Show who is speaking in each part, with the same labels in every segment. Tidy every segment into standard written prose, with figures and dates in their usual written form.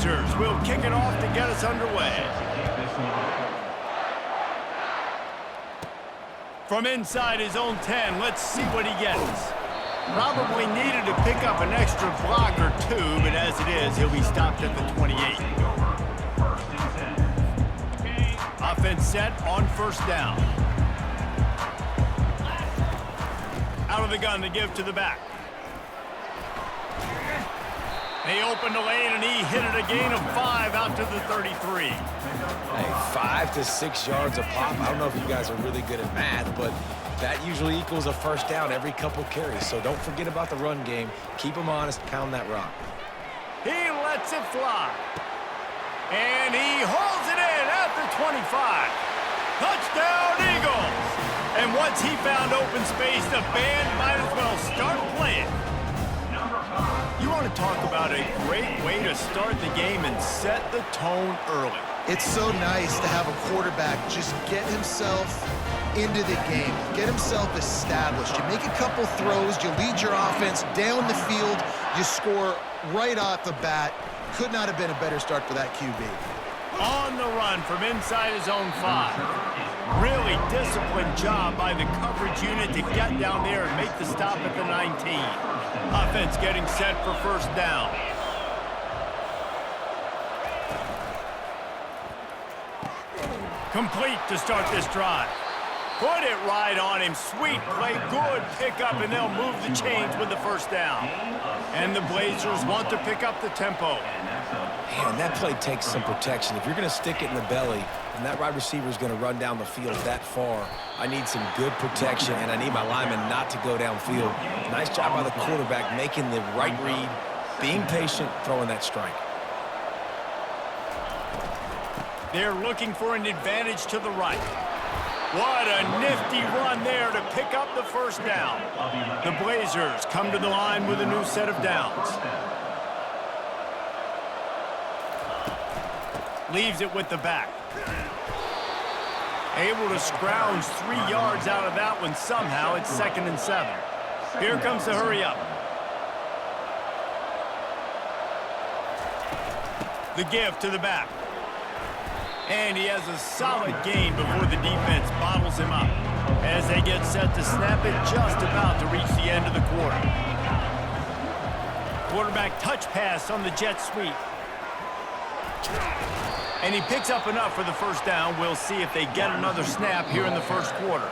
Speaker 1: Blazers will kick it off to get us underway. From inside his own 10, let's see what he gets. Probably needed to pick up an extra block or two, but as it is, he'll be stopped at the 28. Offense set on first down. Out of the gun to give to the back. They opened the lane, and he hit it a gain of 5 out to the 33.
Speaker 2: Hey, 5 to 6 yards a pop. I don't know if you guys are really good at math, but that usually equals a first down every couple carries. So don't forget about the run game. Keep them honest. Pound that rock.
Speaker 1: He lets it fly. And he holds it in at the 25. Touchdown, Eagles! And once he found open space, the band might as well start playing. You want to talk about a great way to start the game and set the tone early.
Speaker 3: It's so nice to have a quarterback just get himself into the game, get himself established. You make a couple throws, you lead your offense down the field, you score right off the bat. Could not have been a better start for that QB.
Speaker 1: On the run from inside his own 5. Really disciplined job by the coverage unit to get down there and make the stop at the 19. Offense getting set for first down. Complete to start this drive. Put it right on him. Sweet play, good pickup, and they'll move the chains with the first down. And the Blazers want to pick up the tempo.
Speaker 2: Man, that play takes some protection. If you're going to stick it in the belly and that wide receiver is going to run down the field that far, I need some good protection, and I need my lineman not to go downfield. Nice job by the quarterback making the right read, being patient, throwing that strike.
Speaker 1: They're looking for an advantage to the right. What a nifty run there to pick up the first down. The Blazers come to the line with a new set of downs. Leaves it with the back. Able to scrounge 3 yards out of that one somehow. It's 2nd and 7. Here comes the hurry up. The give to the back. And he has a solid gain before the defense bottles him up as they get set to snap it just about to reach the end of the quarter. Quarterback touch pass on the jet sweep. And he picks up enough for the first down. We'll see if they get another snap here in the first quarter.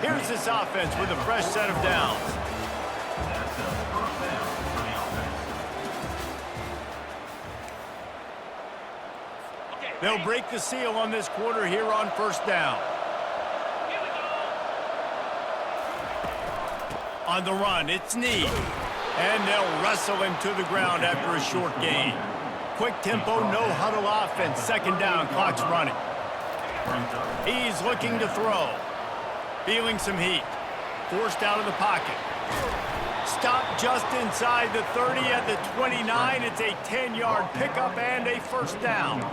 Speaker 1: Here's this offense with a fresh set of downs. They'll break the seal on this quarter here on first down. On the run, it's Snead. And they'll wrestle him to the ground after a short gain. Quick tempo, no huddle offense. 2nd down, clock's running. He's looking to throw. Feeling some heat. Forced out of the pocket. Stopped just inside the 30 at the 29. It's a 10-yard pickup and a first down.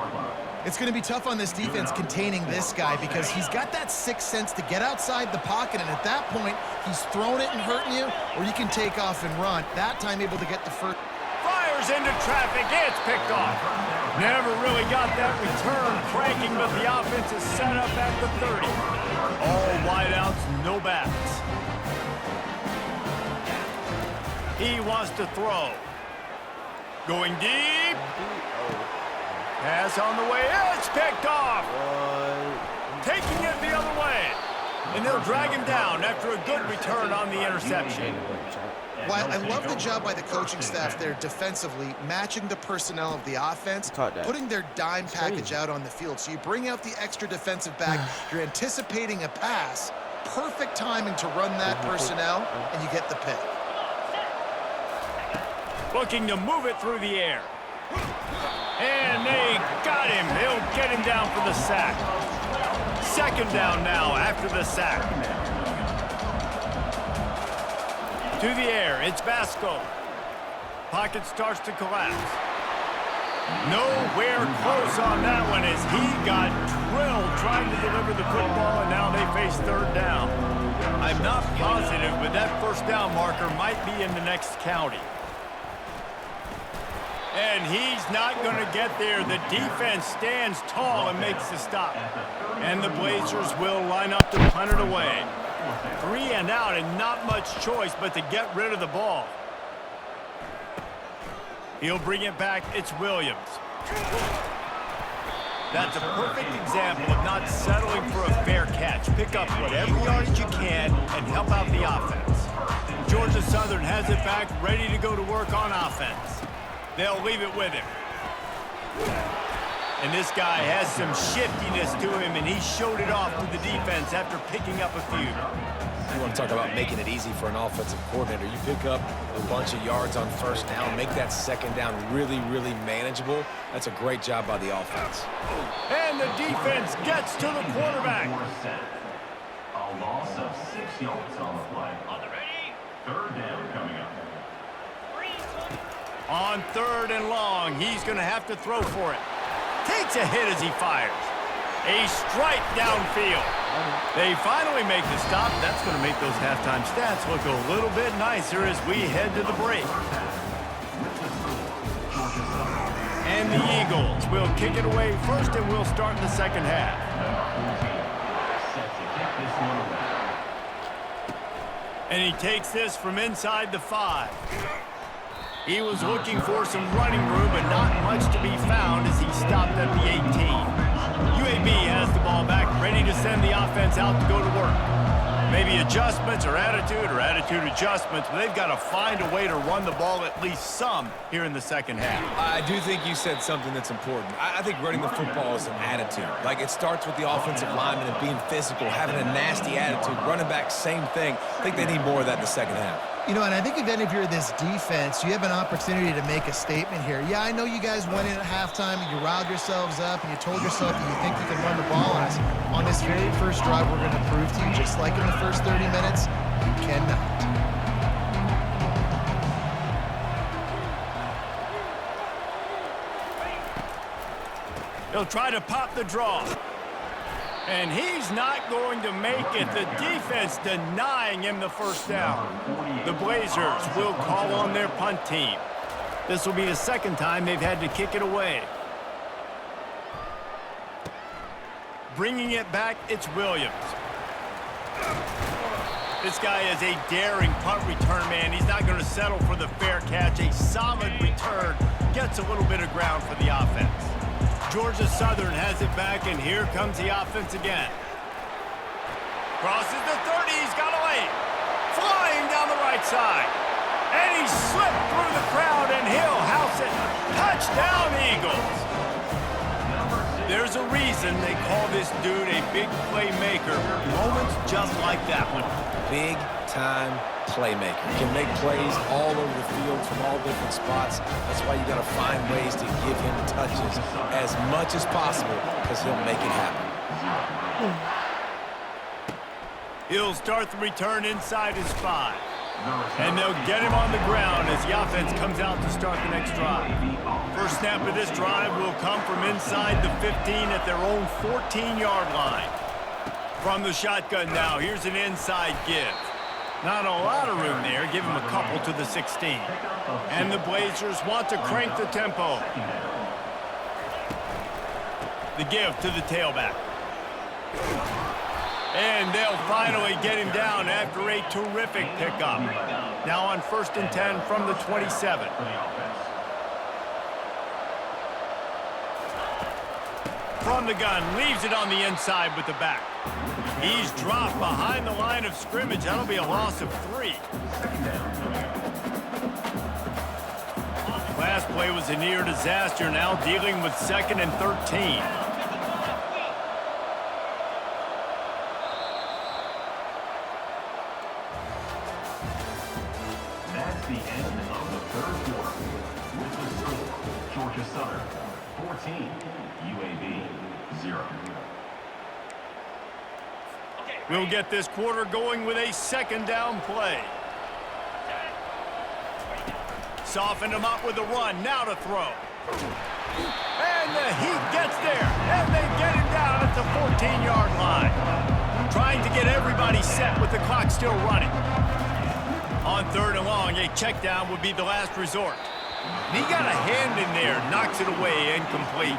Speaker 3: It's going to be tough on this defense containing this guy because he's got that sixth sense to get outside the pocket, and at that point, he's throwing it and hurting you, or you can take off and run. That time able to get the first.
Speaker 1: Fires into traffic. It's picked off. Never really got that return cranking, but the offense is set up at the 30. All wideouts, no backs. He wants to throw. Going deep. Pass on the way. It's picked off. Taking it the other way. And they'll drag him down after a good return on the interception.
Speaker 3: Well, I love the job by the coaching staff there defensively, matching the personnel of the offense, putting their dime package out on the field. So you bring out the extra defensive back, you're anticipating a pass, perfect timing to run that personnel, and you get the pick.
Speaker 1: Looking to move it through the air. And they got him. They'll get him down for the sack. 2nd down now after the sack. To the air, it's Vasco. Pocket starts to collapse. Nowhere close on that one as he got drilled trying to deliver the football, and now they face 3rd down. I'm not positive, but that first down marker might be in the next county. And he's not going to get there. The defense stands tall and makes the stop. And the Blazers will line up to punt it away. 3 and out and not much choice but to get rid of the ball. He'll bring it back. It's Williams. That's a perfect example of not settling for a fair catch. Pick up whatever yardage you can and help out the offense. Georgia Southern has it back, ready to go to work on offense. They'll leave it with him. And this guy has some shiftiness to him, and he showed it off with the defense after picking up a few.
Speaker 2: You want to talk about making it easy for an offensive coordinator. You pick up a bunch of yards on first down, make that second down really, really manageable. That's a great job by the offense.
Speaker 1: And the defense gets to the quarterback.
Speaker 4: A loss of 6 yards on the play. Third down coming up.
Speaker 1: On 3rd and long, he's going to have to throw for it. Takes a hit as he fires. A strike downfield. They finally make the stop. That's going to make those halftime stats look a little bit nicer as we head to the break. And the Eagles will kick it away first, and we'll start the second half. And he takes this from inside the 5. He was looking for some running room, but not much to be found as he stopped at the 18. UAB has the ball back, ready to send the offense out to go to work. Maybe adjustments or attitude adjustments, but they've got to find a way to run the ball at least some here in the second half.
Speaker 2: I do think you said something that's important. I think running the football is an attitude. Like, it starts with the offensive lineman and being physical, having a nasty attitude. Running back, same thing. I think they need more of that in the second half.
Speaker 5: You know, and I think even if you're this defense, you have an opportunity to make a statement here. Yeah, I know you guys went in at halftime and you riled yourselves up and you told yourself that you think you can run the ball on us. On this very first drive, we're going to prove to you, just like in the first 30 minutes, you cannot.
Speaker 1: He'll try to pop the draw. And he's not going to make it. The defense denying him the first down. The Blazers will call on their punt team. This will be the second time they've had to kick it away. Bringing it back, it's Williams. This guy is a daring punt return man. He's not going to settle for the fair catch. A solid return gets a little bit of ground for the offense. Georgia Southern has it back, and here comes the offense again. Crosses the 30, he's got a lane. Flying down the right side. And he slipped through the crowd, and he'll house it. Touchdown, Eagles. There's a reason they call this dude a big playmaker. Moments just like that one.
Speaker 2: Big-time playmaker. He can make plays all over the field from all different spots. That's why you got to find ways to give him touches as much as possible, because he'll make it happen.
Speaker 1: He'll start the return inside his 5. And they'll get him on the ground as the offense comes out to start the next drive. First snap of this drive will come from inside the 15 at their own 14-yard line. From the shotgun now, here's an inside give. Not a lot of room there. Give him a couple to the 16. And the Blazers want to crank the tempo. The give to the tailback. And they'll finally get him down after a terrific pickup. Now on 1st and 10 from the 27. From the gun, leaves it on the inside with the back. He's dropped behind the line of scrimmage. That'll be a loss of 3. Last play was a near disaster, now dealing with 2nd and 13.
Speaker 4: That's the end of the third quarter. With the score, Georgia Southern 14, UAB 0.
Speaker 1: We'll get this quarter going with a 2nd down play. Soften him up with a run, now to throw. And the Heat gets there, and they get him down at the 14-yard line. Trying to get everybody set with the clock still running. On 3rd and long, a check down would be the last resort. And he got a hand in there, knocks it away, incomplete.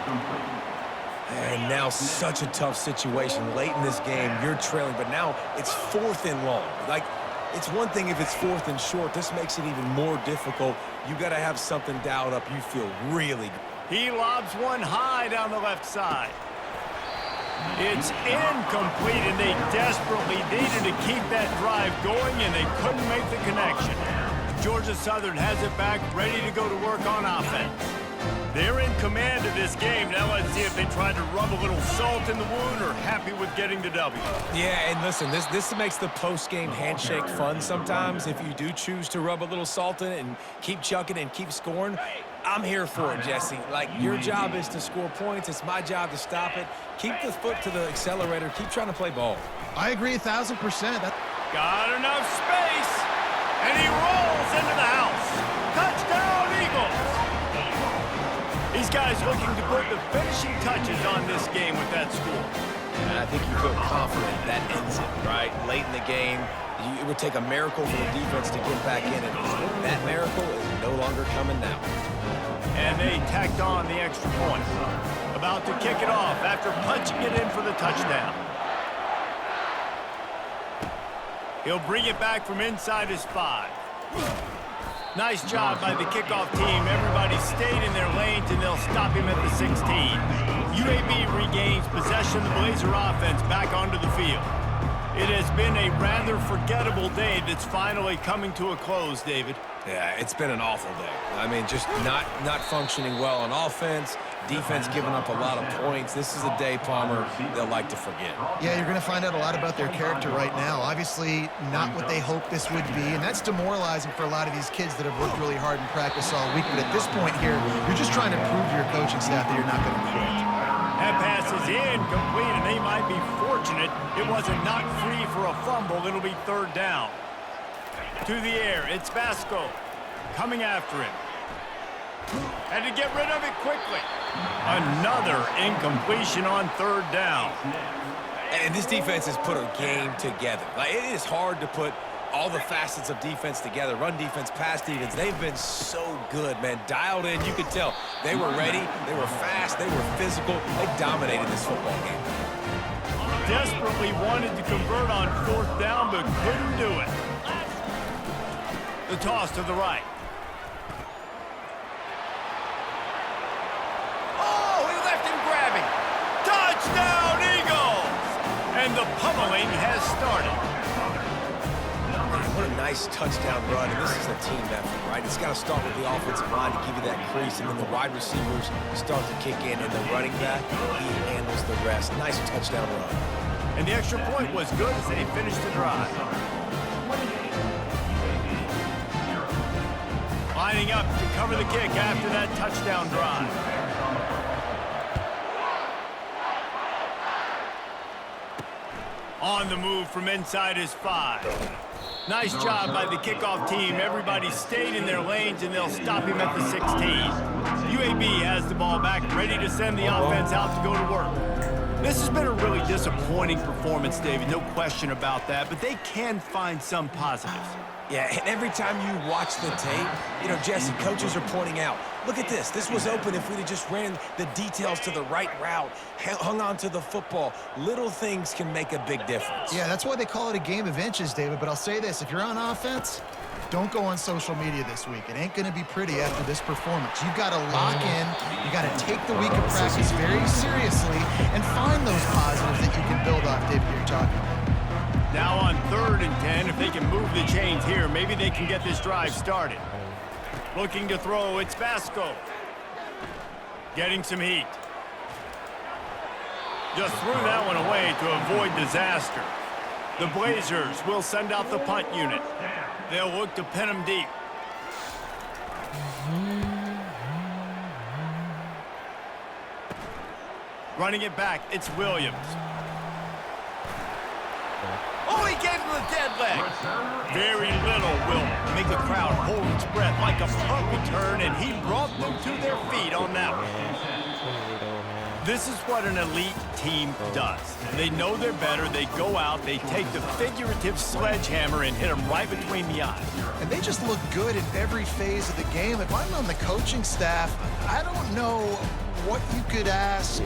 Speaker 2: And now such a tough situation. Late in this game, you're trailing, but now it's 4th and long. Like, it's one thing if it's 4th and short. This makes it even more difficult. You got to have something dialed up. You feel really good.
Speaker 1: He lobs one high down the left side. It's incomplete, and they desperately needed to keep that drive going, and they couldn't make the connection. Georgia Southern has it back, ready to go to work on offense. They're in command of this game. Now let's see if they tried to rub a little salt in the wound or happy with getting the W.
Speaker 2: Yeah, and listen, this makes the post-game handshake fun sometimes. If you do choose to rub a little salt in it and keep chucking and keep scoring, I'm here for it, Jesse. Like, your job is to score points. It's my job to stop it. Keep the foot to the accelerator. Keep trying to play ball.
Speaker 5: I agree 1,000%.
Speaker 1: Got enough space, and he rolls into the house. Touchdown, Eagles! These guys looking to put the finishing touches on this game with that score.
Speaker 2: And I think you feel confident that ends it, right? Late in the game, it would take a miracle for the defense to get back in it. That miracle is no longer coming now.
Speaker 1: And they tacked on the extra point. About to kick it off after punching it in for the touchdown. He'll bring it back from inside his 5. Nice job by the kickoff team. Everybody stayed in their lanes, and they'll stop him at the 16. UAB regains possession of the Blazer offense back onto the field. It has been a rather forgettable day that's finally coming to a close, David.
Speaker 2: Yeah, it's been an awful day. I mean, just not functioning well on offense, defense giving up a lot of points. This is a day, Palmer, they'll like to forget.
Speaker 5: Yeah, you're going to find out a lot about their character right now. Obviously, not what they hoped this would be, and that's demoralizing for a lot of these kids that have worked really hard in practice all week. But at this point here, you're just trying to prove to your coaching staff that you're not going to quit.
Speaker 1: That pass is incomplete, and they might be fortunate it wasn't knocked free for a fumble. It'll be 3rd down. To the air, it's Vasco coming after him. And to get rid of it quickly. Another incompletion on 3rd down.
Speaker 2: And this defense has put a game together. Like, it is hard to put all the facets of defense together. Run defense, pass defense. They've been so good, man. Dialed in. You could tell they were ready. They were fast. They were physical. They dominated this football game.
Speaker 1: Desperately wanted to convert on 4th down, but couldn't do it. The toss to the right. Oh, he left him grabbing. Touchdown, Eagles! And the pummeling has started.
Speaker 2: What a nice touchdown run, and this is a team effort, right? It's got to start with the offensive line to give you that crease, and then the wide receivers start to kick in, and the running back, he handles the rest. Nice touchdown run.
Speaker 1: And the extra point was good as they finished the drive. Lining up to cover the kick after that touchdown drive. On the move from inside his 5. Nice job by the kickoff team. Everybody stayed in their lanes, and they'll stop him at the 16. UAB has the ball back, ready to send the offense out to go to work. This has been a really disappointing performance, David, no question about that, but they can find some positives.
Speaker 2: Yeah, and every time you watch the tape, you know, Jesse, coaches are pointing out, look at this. This was open if we'd have just ran the details to the right route, hung on to the football. Little things can make a big difference.
Speaker 5: Yeah, that's why they call it a game of inches, David. But I'll say this, if you're on offense, don't go on social media this week. It ain't going to be pretty after this performance. You've got to lock in. You got to take the week of practice very seriously and find those positives that you can build off, David, you're talking about.
Speaker 1: Now on 3rd and 10, if they can move the chains here, maybe they can get this drive started. Looking to throw, it's Vasco. Getting some heat. Just threw that one away to avoid disaster. The Blazers will send out the punt unit. They'll look to pin him deep. Running it back, it's Williams. Oh, he gave him the dead leg. Very little will make the crowd hold its breath like a punt return, and he brought them to their feet on that one. This is what an elite team does. They know they're better. They go out, they take the figurative sledgehammer and hit them right between the eyes.
Speaker 5: And they just look good in every phase of the game. If I'm on the coaching staff, I don't know what you could ask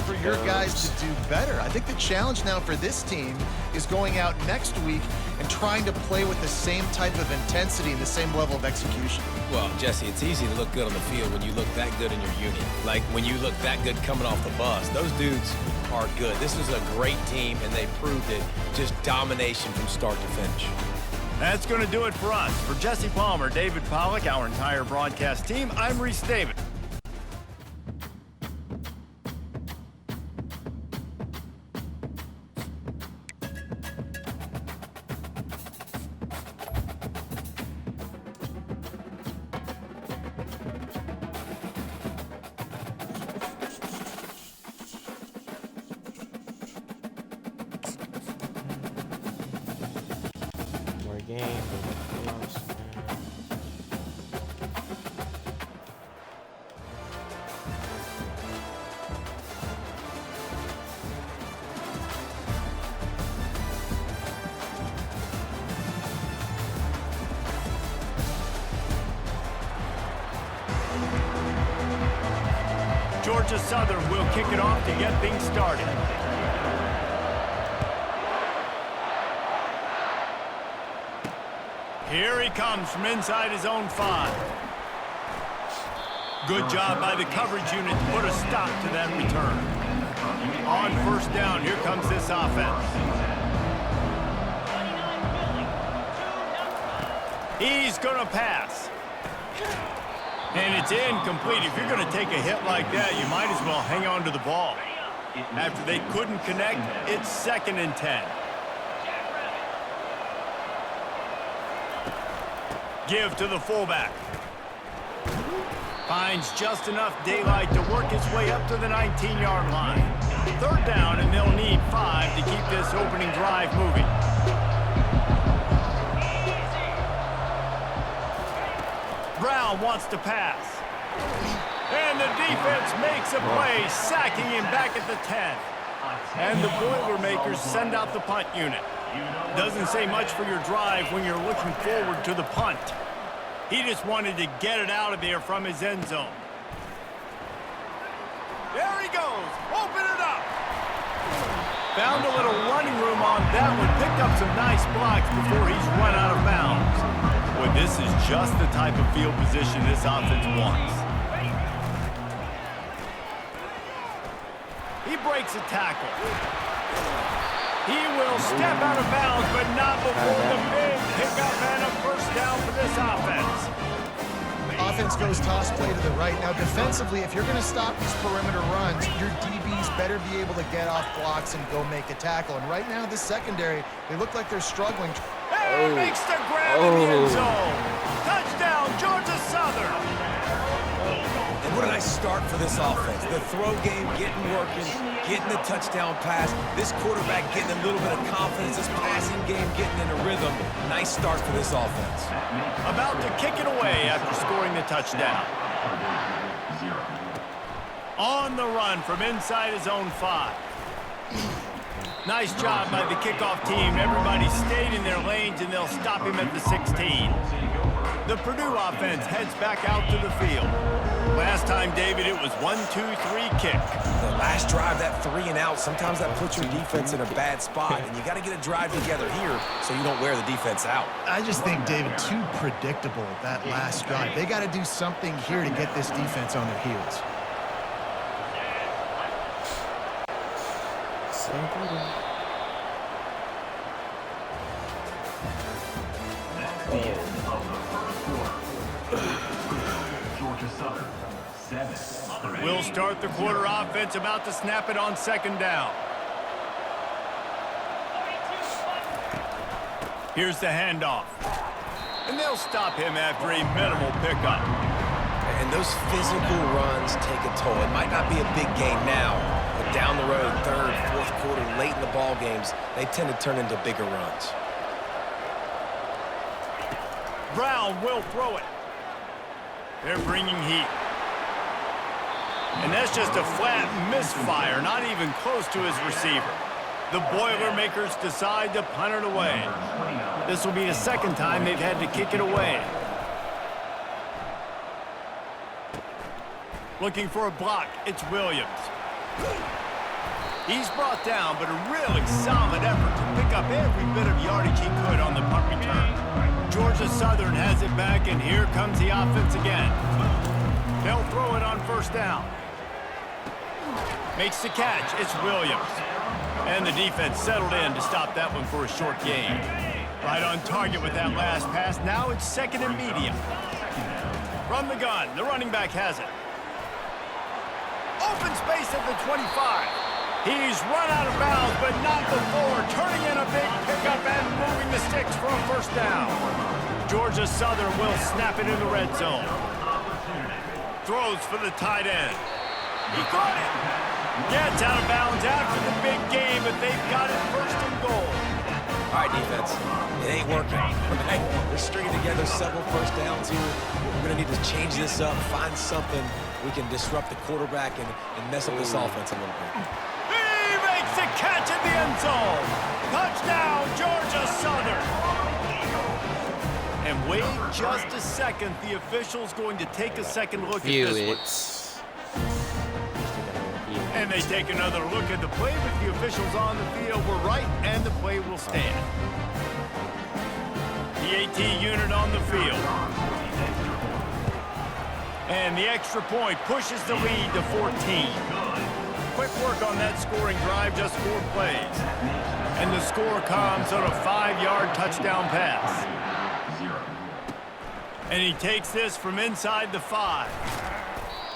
Speaker 5: for your guys to do better. I think the challenge now for this team is going out next week and trying to play with the same type of intensity and the same level of execution.
Speaker 2: Well, Jesse, it's easy to look good on the field when you look that good in your unit. Like when you look that good coming off the bus. Those dudes are good. This was a great team, and they proved it. Just domination from start to finish.
Speaker 1: That's going to do it for us. For Jesse Palmer, David Pollack, our entire broadcast team, I'm Reese David. Georgia Southern will kick it off to get things started. Here he comes from inside his own 5. Good job by the coverage unit to put a stop to that return. On first down, here comes this offense. He's going to pass. And it's incomplete. If you're going to take a hit like that, you might as well hang on to the ball. After they couldn't connect, it's 2nd and 10. Give to the fullback. Finds just enough daylight to work his way up to the 19-yard line. 3rd down, and they'll need 5 to keep this opening drive moving. Brown wants to pass. And the defense makes a play, sacking him back at the 10. And the Boilermakers send out the punt unit. Doesn't say much for your drive when you're looking forward to the punt. He just wanted to get it out of there from his end zone. There he goes. Open it up. Found a little running room on that one. Picked up some nice blocks before he's run out of bounds. Boy, this is just the type of field position this offense wants. He breaks a tackle. He will step out of bounds, but not before the big pickup and a first down for this offense.
Speaker 5: Offense goes toss play to the right. Now, defensively, if you're going to stop these perimeter runs, your DBs better be able to get off blocks and go make a tackle. And right now, this secondary, they look like they're struggling.
Speaker 1: And makes the grab in the end zone. Touchdown, Georgia Southern.
Speaker 2: And what a nice start for this offense. The throw game getting working, getting the touchdown pass. This quarterback getting a little bit of confidence. This passing game getting in a rhythm. Nice start for this offense.
Speaker 1: About to kick it away after scoring the touchdown. On the run from inside his own 5. Nice job by the kickoff team. Everybody stayed in their lanes, and they'll stop him at the 16. The Purdue offense heads back out to the field. Last time, David, it was 1-2-3 kick.
Speaker 2: The last drive, that 3 and out, sometimes that puts your defense in a bad spot, and you got to get a drive together here so you don't wear the defense out.
Speaker 5: I just think, David, too predictable, that last drive. They got to do something here to get this defense on their heels.
Speaker 1: We'll start the quarter offense, about to snap it on 2nd down. Here's the handoff. And they'll stop him after a minimal pickup.
Speaker 2: And those physical runs take a toll. It might not be a big game now, but down the road, 3rd, 4th quarter, late in the ball games, they tend to turn into bigger runs.
Speaker 1: Brown will throw it. They're bringing heat. And that's just a flat misfire, not even close to his receiver. The Boilermakers decide to punt it away. This will be the second time they've had to kick it away. Looking for a block, it's Williams. He's brought down, but a really solid effort to pick up every bit of yardage he could on the punt return. Georgia Southern has it back, and here comes the offense again. They'll throw it on first down. Makes the catch, it's Williams. And the defense settled in to stop that one for a short gain. Right on target with that last pass. Now it's second and medium. From the gun, the running back has it. Open space at the 25. He's run out of bounds, but not before. Turning in a big pickup and moving the sticks for a first down. Georgia Southern will snap it in the red zone. Throws for the tight end. He caught it. Gets out of bounds after the big game, but they've got it first and goal.
Speaker 2: All right, defense. It ain't working. We're stringing together several first downs here. We're going to need to change this up, find something we can disrupt the quarterback and mess up this offense a little bit.
Speaker 1: He makes the catch in the end zone. Touchdown, Georgia Southern. And wait just a second. The official's going to take a second look at this one. And they take another look at the play, but the officials on the field were right, and the play will stand. The AT unit on the field. And the extra point pushes the lead to 14. Quick work on that scoring drive, just 4 plays. And the score comes on a 5-yard touchdown pass. And he takes this from inside the 5.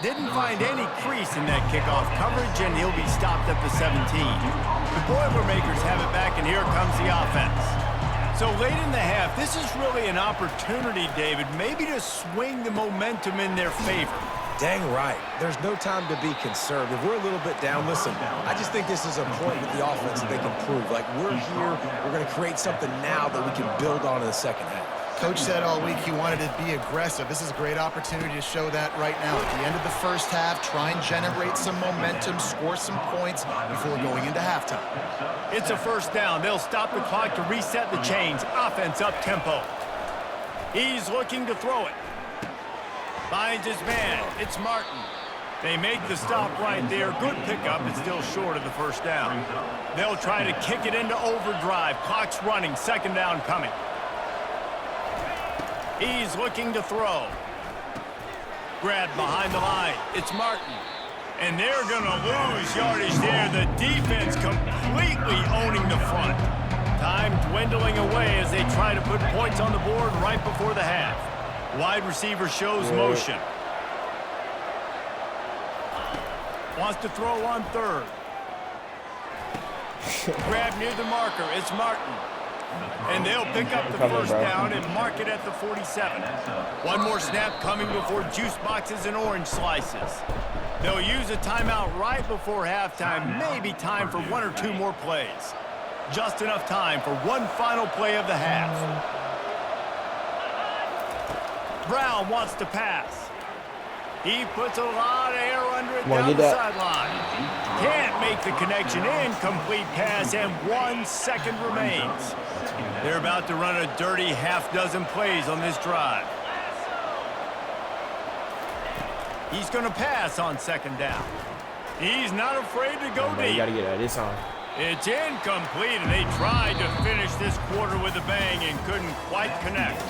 Speaker 1: Didn't find any crease in that kickoff coverage, and he'll be stopped at the 17. The Boilermakers have it back, and here comes the offense. So late in the half, this is really an opportunity, David, maybe to swing the momentum in their favor.
Speaker 2: Dang right. There's no time to be conservative. We're a little bit down. Listen, I just think this is a point with the offense that they can prove. Like, we're here, we're going to create something now that we can build on in the second half.
Speaker 5: Coach said all week he wanted to be aggressive. This is a great opportunity to show that right now. At the end of the first half, try and generate some momentum, score some points before going into halftime.
Speaker 1: It's a first down. They'll stop the clock to reset the chains. Offense up tempo. He's looking to throw it. Finds his man. It's Martin. They make the stop right there. Good pickup. It's still short of the first down. They'll try to kick it into overdrive. Clock's running. Second down coming. He's looking to throw. Grabbed behind the line. It's Martin. And they're going to lose yardage there. The defense completely owning the front. Time dwindling away as they try to put points on the board right before the half. Wide receiver shows motion. Wants to throw on third. Grab near the marker. It's Martin. And they'll pick up the first down and mark it at the 47. One more snap coming before juice boxes and orange slices. They'll use a timeout right before halftime. Maybe time for 1 or 2 more plays. Just enough time for one final play of the half. Brown wants to pass. He puts a lot of air under it down the sideline. Can't make the connection. Incomplete pass, and 1 second remains. They're about to run a dirty half-dozen plays on this drive. He's going to pass on second down. He's not afraid to go deep.
Speaker 6: You got to get this on.
Speaker 1: It's incomplete, and they tried to finish this quarter with a bang and couldn't quite connect.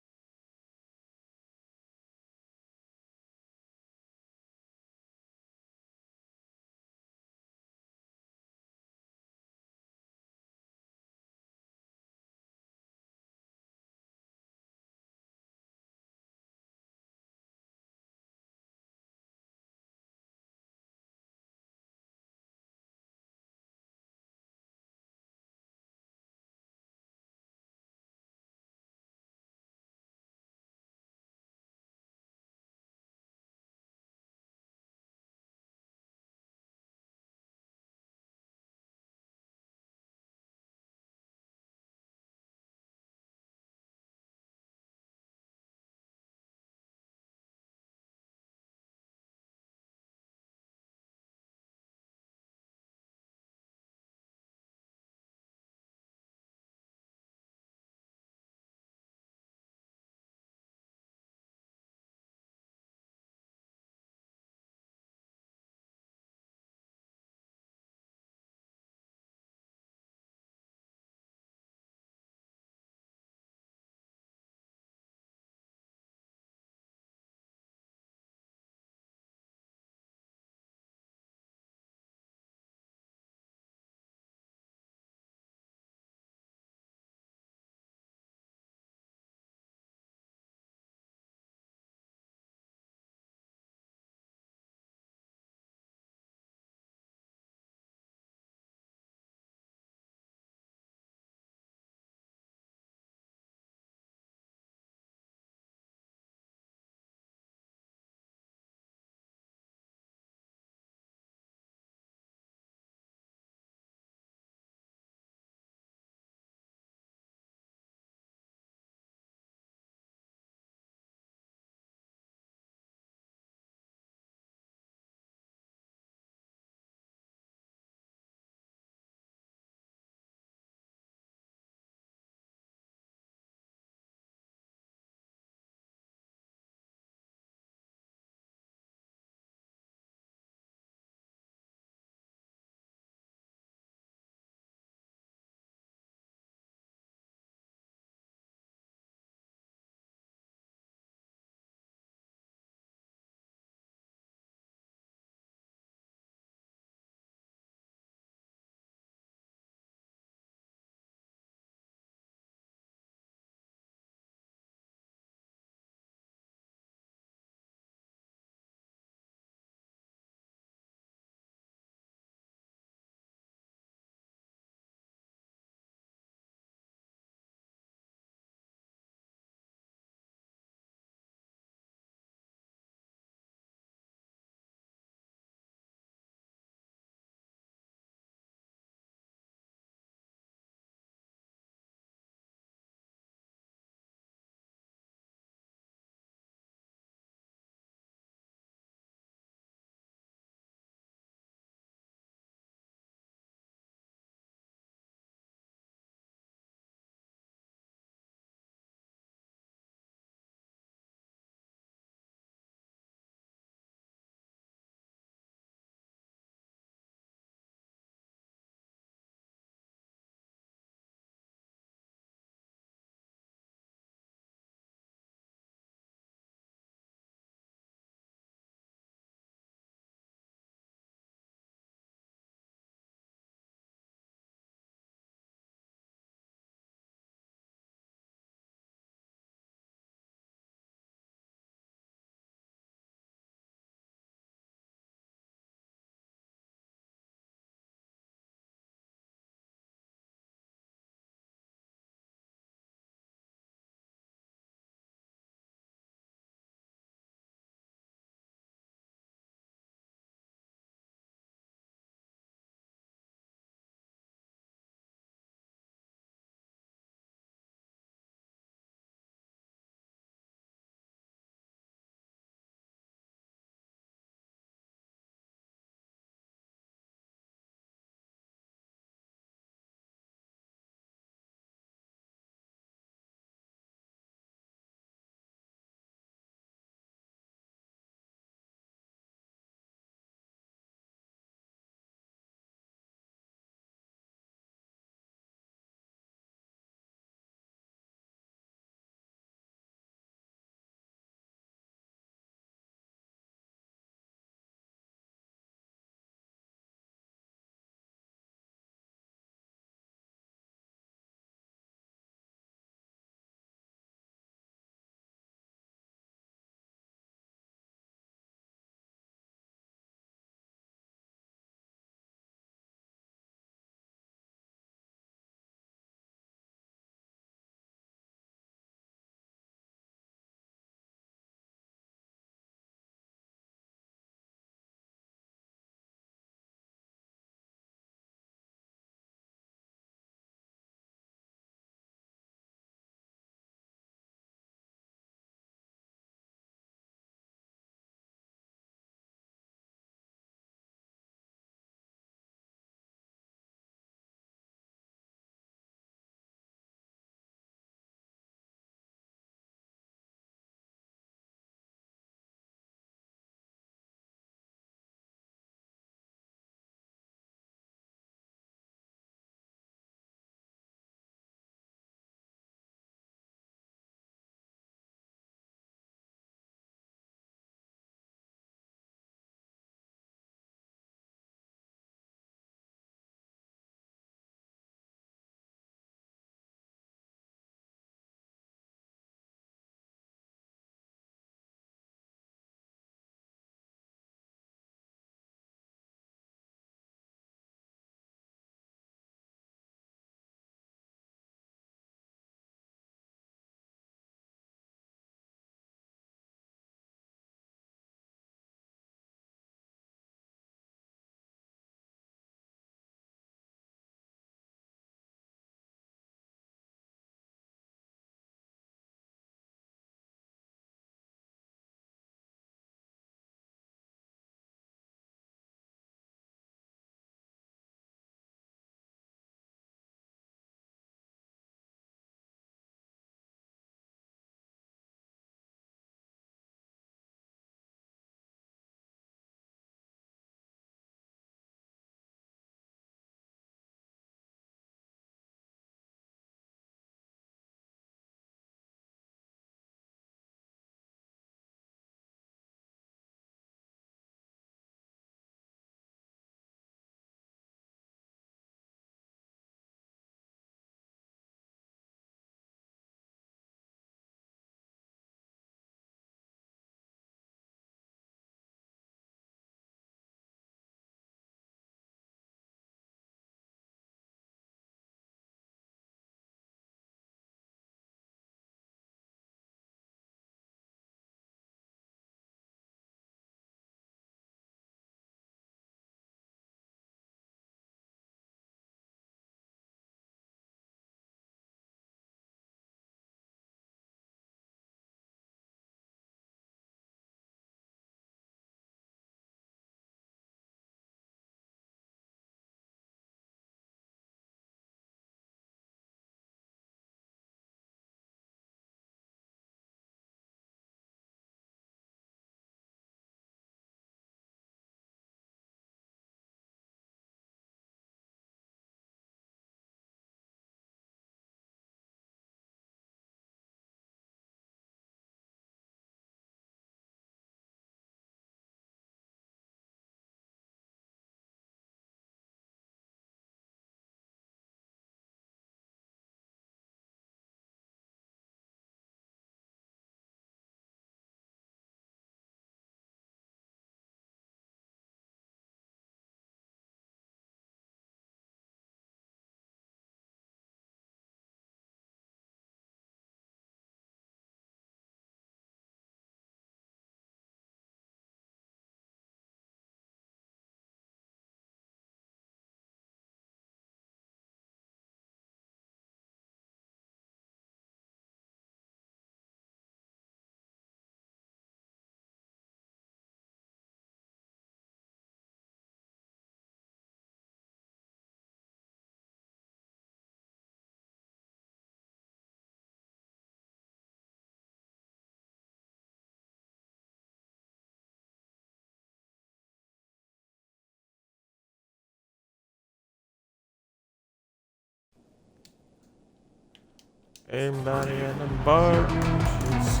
Speaker 6: Everybody at the bargains.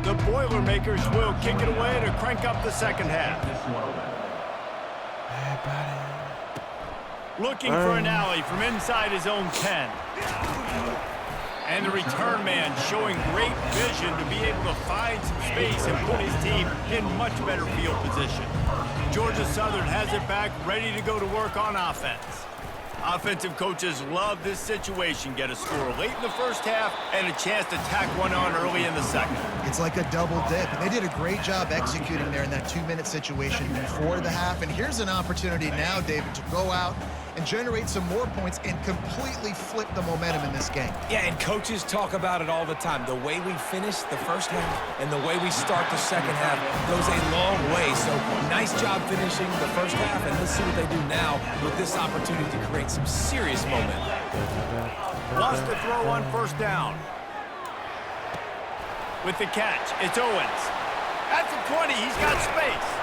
Speaker 1: The Boilermakers will kick it away to crank up the second half. Looking for an alley from inside his own 10. And the return man showing great vision to be able to find some space and put his team in much better field position. Georgia Southern has it back, ready to go to work on offense. Offensive coaches love this situation. Get a score late in the first half and a chance to tack one on early in the second.
Speaker 5: It's like a double dip. And they did a great job executing there in that 2-minute situation before the half. And here's an opportunity now, David, to go out and generate some more points and completely flip the momentum in this game.
Speaker 2: Yeah, and coaches talk about it all the time. The way we finish the first half and the way we start the second half goes a long way. So nice job finishing the first half, and let's see what they do now with this opportunity to create some serious momentum.
Speaker 1: Wants to throw on first down. With the catch, it's Owens. At the 20, he's got space.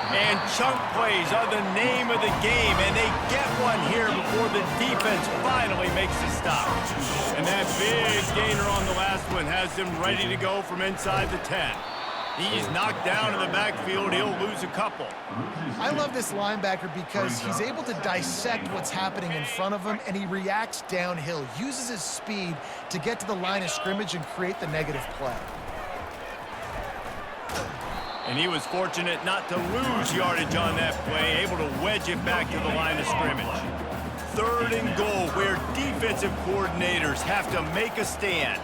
Speaker 1: And chunk plays are the name of the game, and they get one here before the defense finally makes a stop. And that big gainer on the last one has them ready to go from inside the 10. He's knocked down in the backfield. He'll lose a couple.
Speaker 5: I love this linebacker because he's able to dissect what's happening in front of him, and he reacts downhill, uses his speed to get to the line of scrimmage and create the negative play.
Speaker 1: And he was fortunate not to lose yardage on that play, able to wedge it back to the line of scrimmage. 3rd and goal, where defensive coordinators have to make a stand.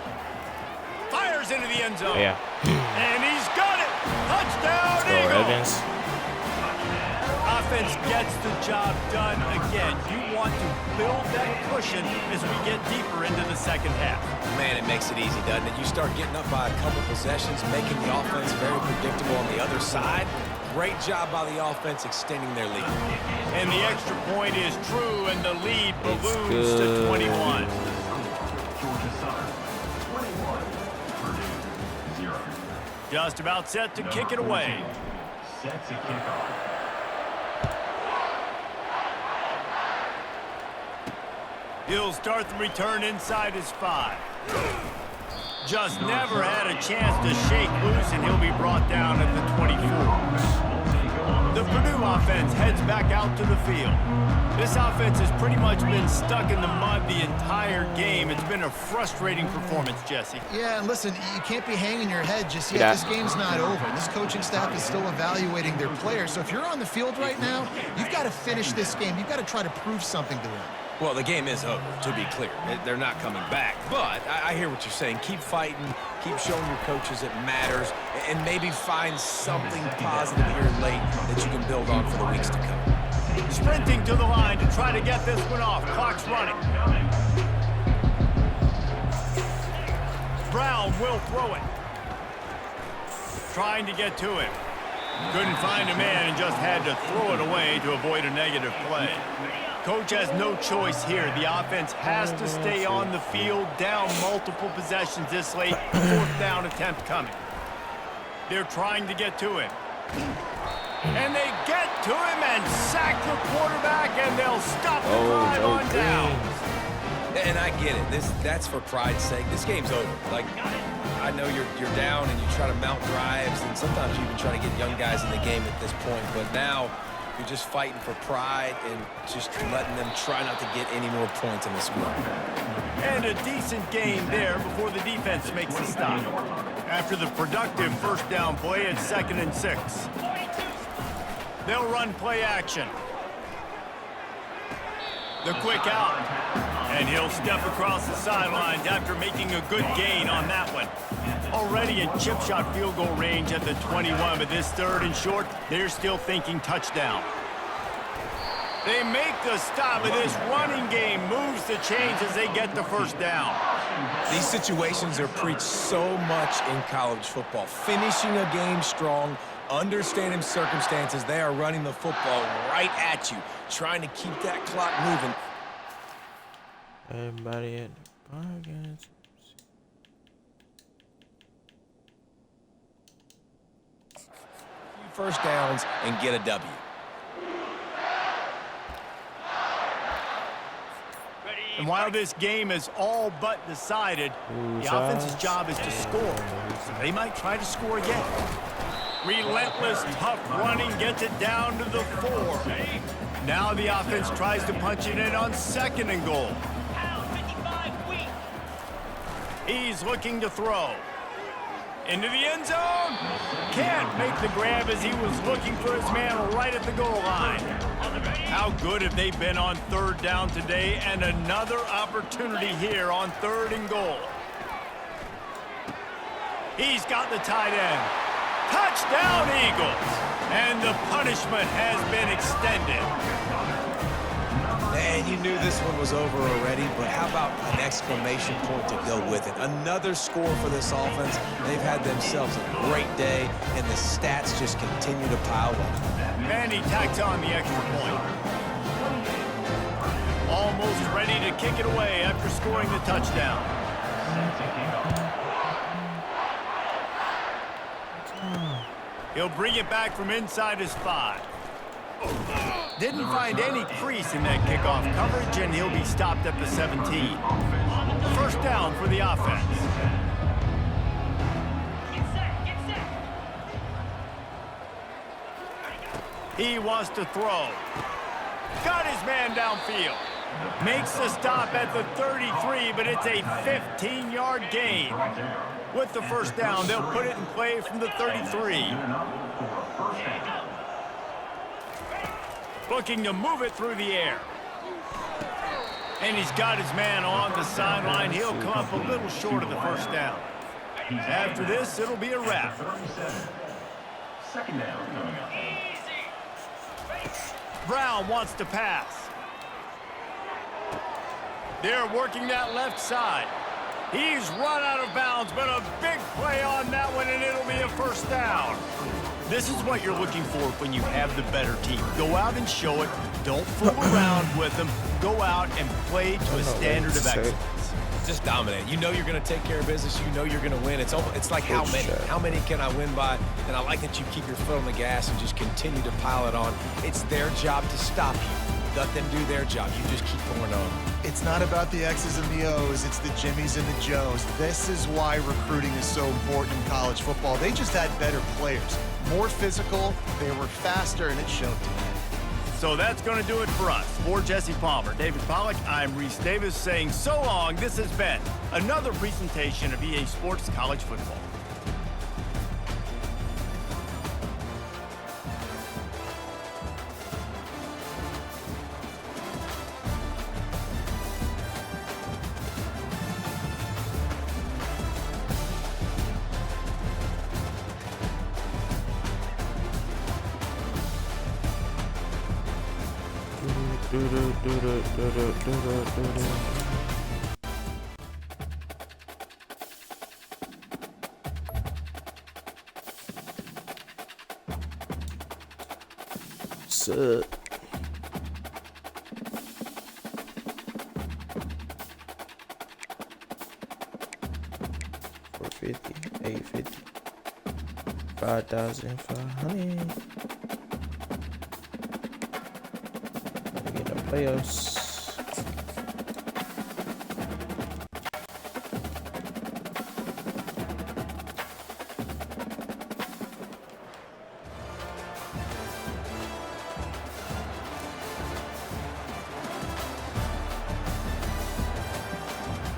Speaker 1: Fires into the end zone.
Speaker 6: Yeah.
Speaker 1: And he's got it. Touchdown,
Speaker 6: Go
Speaker 1: Eagles.
Speaker 6: Evans.
Speaker 1: Offense gets the job done again. You want to build that cushion as we get deeper into the second half.
Speaker 2: Man, it makes it easy, doesn't it? You start getting up by a couple possessions, making the offense very predictable on the other side. Great job by the offense extending their lead.
Speaker 1: And the extra point is true, and the lead balloons to 21.
Speaker 4: Georgia Southern, 21. Purdue, 0.
Speaker 1: Just about set to kick it away.
Speaker 4: Set to kick off.
Speaker 1: He'll start the return inside his 5. Just never had a chance to shake loose, and he'll be brought down at the 24. The Purdue offense heads back out to the field. This offense has pretty much been stuck in the mud the entire game. It's been a frustrating performance, Jesse.
Speaker 5: Yeah, and listen, you can't be hanging your head just yet. This game's not over. This coaching staff is still evaluating their players. So if you're on the field right now, you've got to finish this game. You've got to try to prove something to them.
Speaker 2: Well, the game is over, to be clear. They're not coming back. But I hear what you're saying. Keep fighting. Keep showing your coaches it matters. And maybe find something positive here late that you can build on for the weeks to come.
Speaker 1: Sprinting to the line to try to get this one off. Clock's running. Brown will throw it. Trying to get to him. Couldn't find a man and just had to throw it away to avoid a negative play. Coach has no choice here. The offense has to stay on the field, down multiple possessions this late. 4th down attempt coming. They're trying to get to him. And they get to him and sack the quarterback, and they'll stop the drive on down.
Speaker 2: And I get it. That's for pride's sake. This game's over. Like, I know you're down and you try to mount drives, and sometimes you even try to get young guys in the game at this point. But now you're just fighting for pride and just letting them try not to get any more points in the score.
Speaker 1: And a decent gain there before the defense makes the stop. After the productive first down play, it's 2nd and 6. They'll run play action. The quick out. And he'll step across the sidelines after making a good gain on that one. Already in chip shot field goal range at the 21, but this 3rd and short, they're still thinking touchdown. They make the stop, and this running game moves the chains as they get the first down.
Speaker 2: These situations are preached so much in college football. Finishing a game strong, understanding circumstances. They are running the football right at you, trying to keep that clock moving.
Speaker 6: Everybody at the bargains.
Speaker 2: First downs and get a W.
Speaker 1: And while this game is all but decided, the offense's job is to score. So they might try to score again. Relentless, tough running gets it down to the 4. Now the offense tries to punch it in on 2nd and goal. He's looking to throw. Into the end zone. Can't make the grab as he was looking for his man right at the goal line. How good have they been on 3rd down today, and another opportunity here on 3rd and goal. He's got the tight end. Touchdown, Eagles! And the punishment has been extended.
Speaker 2: Man, you knew this one was over already, but how about an exclamation point to go with it? Another score for this offense. They've had themselves a great day, and the stats just continue to pile up.
Speaker 1: And he tacks on the extra point. Almost ready to kick it away after scoring the touchdown. He'll bring it back from inside his 5. Didn't find any crease in that kickoff coverage, and he'll be stopped at the 17. 1st down for the offense. He wants to throw. Got his man downfield. Makes the stop at the 33, but it's a 15-yard gain. With the 1st down, they'll put it in play from the 33. Looking to move it through the air. And he's got his man on the sideline. He'll come up a little short of the 1st down. After this, it'll be a wrap.
Speaker 4: 2nd down coming up.
Speaker 1: Brown wants to pass. They're working that left side. He's run out of bounds, but a big play on that one, and it'll be a 1st down. This is what you're looking for when you have the better team. Go out and show it. Don't fool around with them. Go out and play to a standard of excellence.
Speaker 2: Just dominate. You know you're going to take care of business. You know you're going to win. It's like how many? How many can I win by? And I like that you keep your foot on the gas and just continue to pile it on. It's their job to stop you. Let them do their job. You just keep pouring on.
Speaker 3: It's not about the X's and the O's, it's the Jimmies and the Joes. This is why recruiting is so important in college football. They just had better players, more physical, they were faster, and it showed today.
Speaker 1: So that's going to do it for us. For Jesse Palmer, David Pollack, I'm Reese Davis saying so long. This has been another presentation of EA Sports College Football.
Speaker 6: Suck. $450, $850, $5,500. Get the playoffs.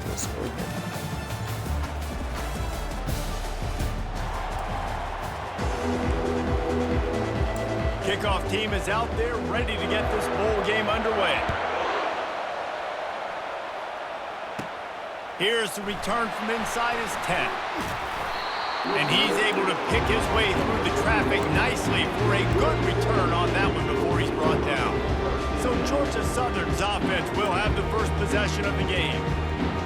Speaker 6: Let's go again.
Speaker 1: Kickoff team is out there ready to get this bowl game underway. Here's the return from inside his 10. And he's able to pick his way through the traffic nicely for a good return on that one before he's brought down. So Georgia Southern's offense will have the first possession of the game.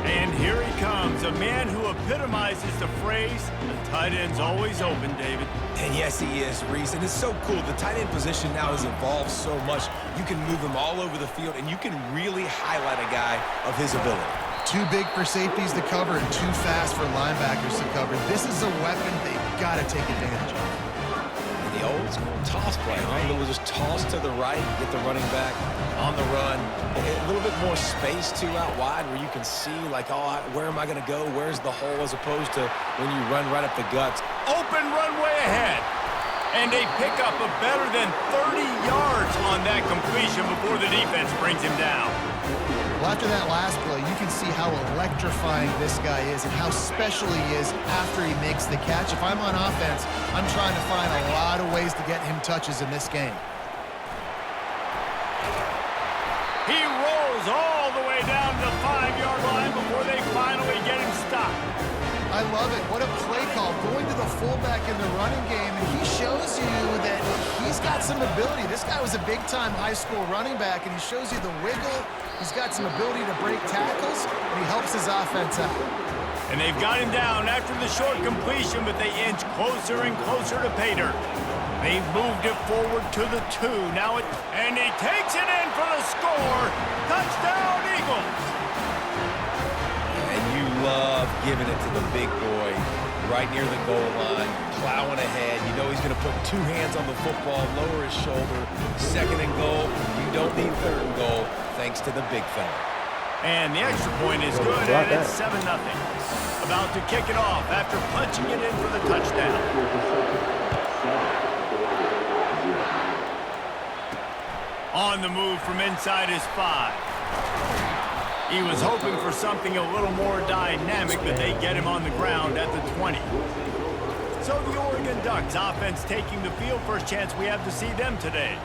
Speaker 1: And here he comes, a man who epitomizes the phrase, the tight end's always open, David.
Speaker 2: And yes, he is, Reese. And it's so cool. The tight end position now has evolved so much. You can move him all over the field, and you can really highlight a guy of his ability.
Speaker 5: Too big for safeties to cover and too fast for linebackers to cover. This is a weapon they've got to take advantage of.
Speaker 2: And the old It's a little toss play, huh? A little just toss to the right, get the running back on the run. A little bit more space, too, out wide where you can see, like, oh, where am I going to go? Where's the hole? As opposed to when you run right up the guts.
Speaker 1: Open runway ahead. And they pick up a better than 30 yards on that completion before the defense brings him down.
Speaker 5: Well, after that last play, you can see how electrifying this guy is and how special he is after he makes the catch. If I'm on offense, I'm trying to find a lot of ways to get him touches in this game.
Speaker 1: He rolls all the way down to the 5-yard line before they finally get him stopped.
Speaker 5: I love it. What a play call. Going to the fullback in the running game, and he shows you that he's got some ability. This guy was a big-time high school running back, and he shows you the wiggle. He's got some ability to break tackles, and he helps his offense out.
Speaker 1: And they've got him down after the short completion, but they inch closer and closer to pay dirt. They've moved it forward to the 2. And he takes it in for the score. Touchdown, Eagles.
Speaker 2: And you love giving it to the big boy right near the goal line, plowing ahead. You know he's going to put 2 hands on the football, lower his shoulder. 2nd and goal. You don't need 3rd and goal, thanks to the big fella.
Speaker 1: And the extra point is good, and it's 7-0. About to kick it off after punching it in for the touchdown. On the move from inside his 5. He was hoping for something a little more dynamic, but they get him on the ground at the 20. So the Oregon Ducks offense taking the field. First chance we have to see them today.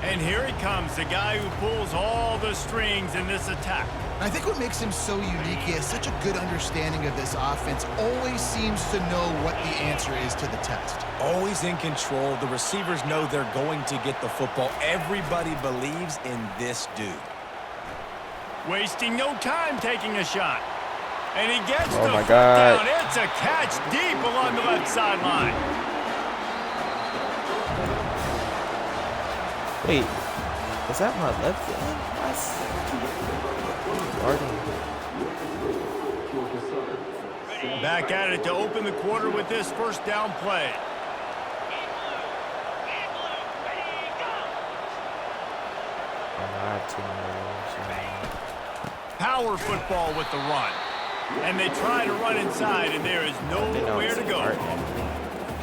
Speaker 1: And here he comes, the guy who pulls all the strings in this attack.
Speaker 5: I think what makes him so unique, he has such a good understanding of this offense, always seems to know what the answer is to the test.
Speaker 2: Always in control. The receivers know they're going to get the football. Everybody believes in this dude.
Speaker 1: Wasting no time taking a shot. And he gets the
Speaker 6: my
Speaker 1: foot
Speaker 6: God.
Speaker 1: down. It's a catch deep along the left sideline.
Speaker 6: Wait, is that my left hand?
Speaker 1: Back at it to open the quarter with this first down play. Power football with the run. And they try to run inside, and there is nowhere to go.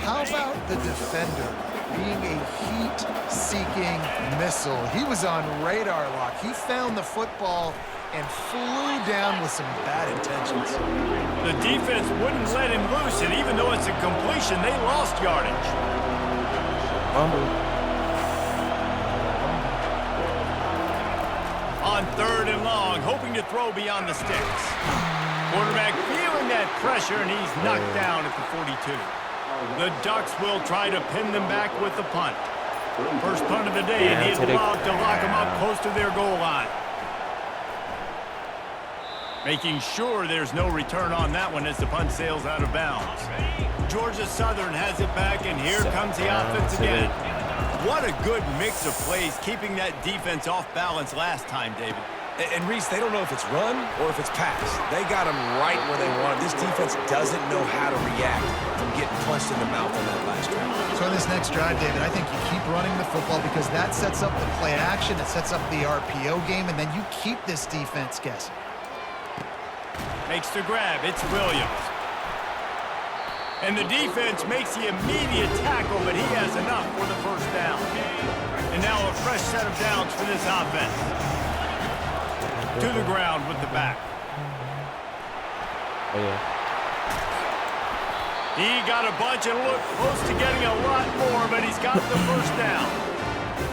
Speaker 5: How about the defender being a heat-seeking missile? He was on radar lock. He found the football and flew down with some bad intentions.
Speaker 1: The defense wouldn't let him loose, and even though it's a completion, they lost yardage. On 3rd and long, hoping to throw beyond the sticks. Quarterback feeling that pressure, and he's knocked down at the 42. The Ducks will try to pin them back with the punt. First punt of the day, and he's allowed to lock them up close to their goal line. Making sure there's no return on that one as the punt sails out of bounds. Georgia Southern has it back, and here comes the offense again. What a good mix of plays, keeping that defense off balance last time, David.
Speaker 2: And Reese, they don't know if it's run or if it's pass. They got them right where they want it. This defense doesn't know how to react from getting punched in the mouth on that last drive.
Speaker 5: So in this next drive, David, I think you keep running the football because that sets up the play action, it sets up the RPO game, and then you keep this defense guessing.
Speaker 1: Makes the grab. It's Williams. And the defense makes the immediate tackle, but he has enough for the first down. And now a fresh set of downs for this offense. To the ground with the back. He got a bunch and looked close to getting a lot more, but he's got the first down.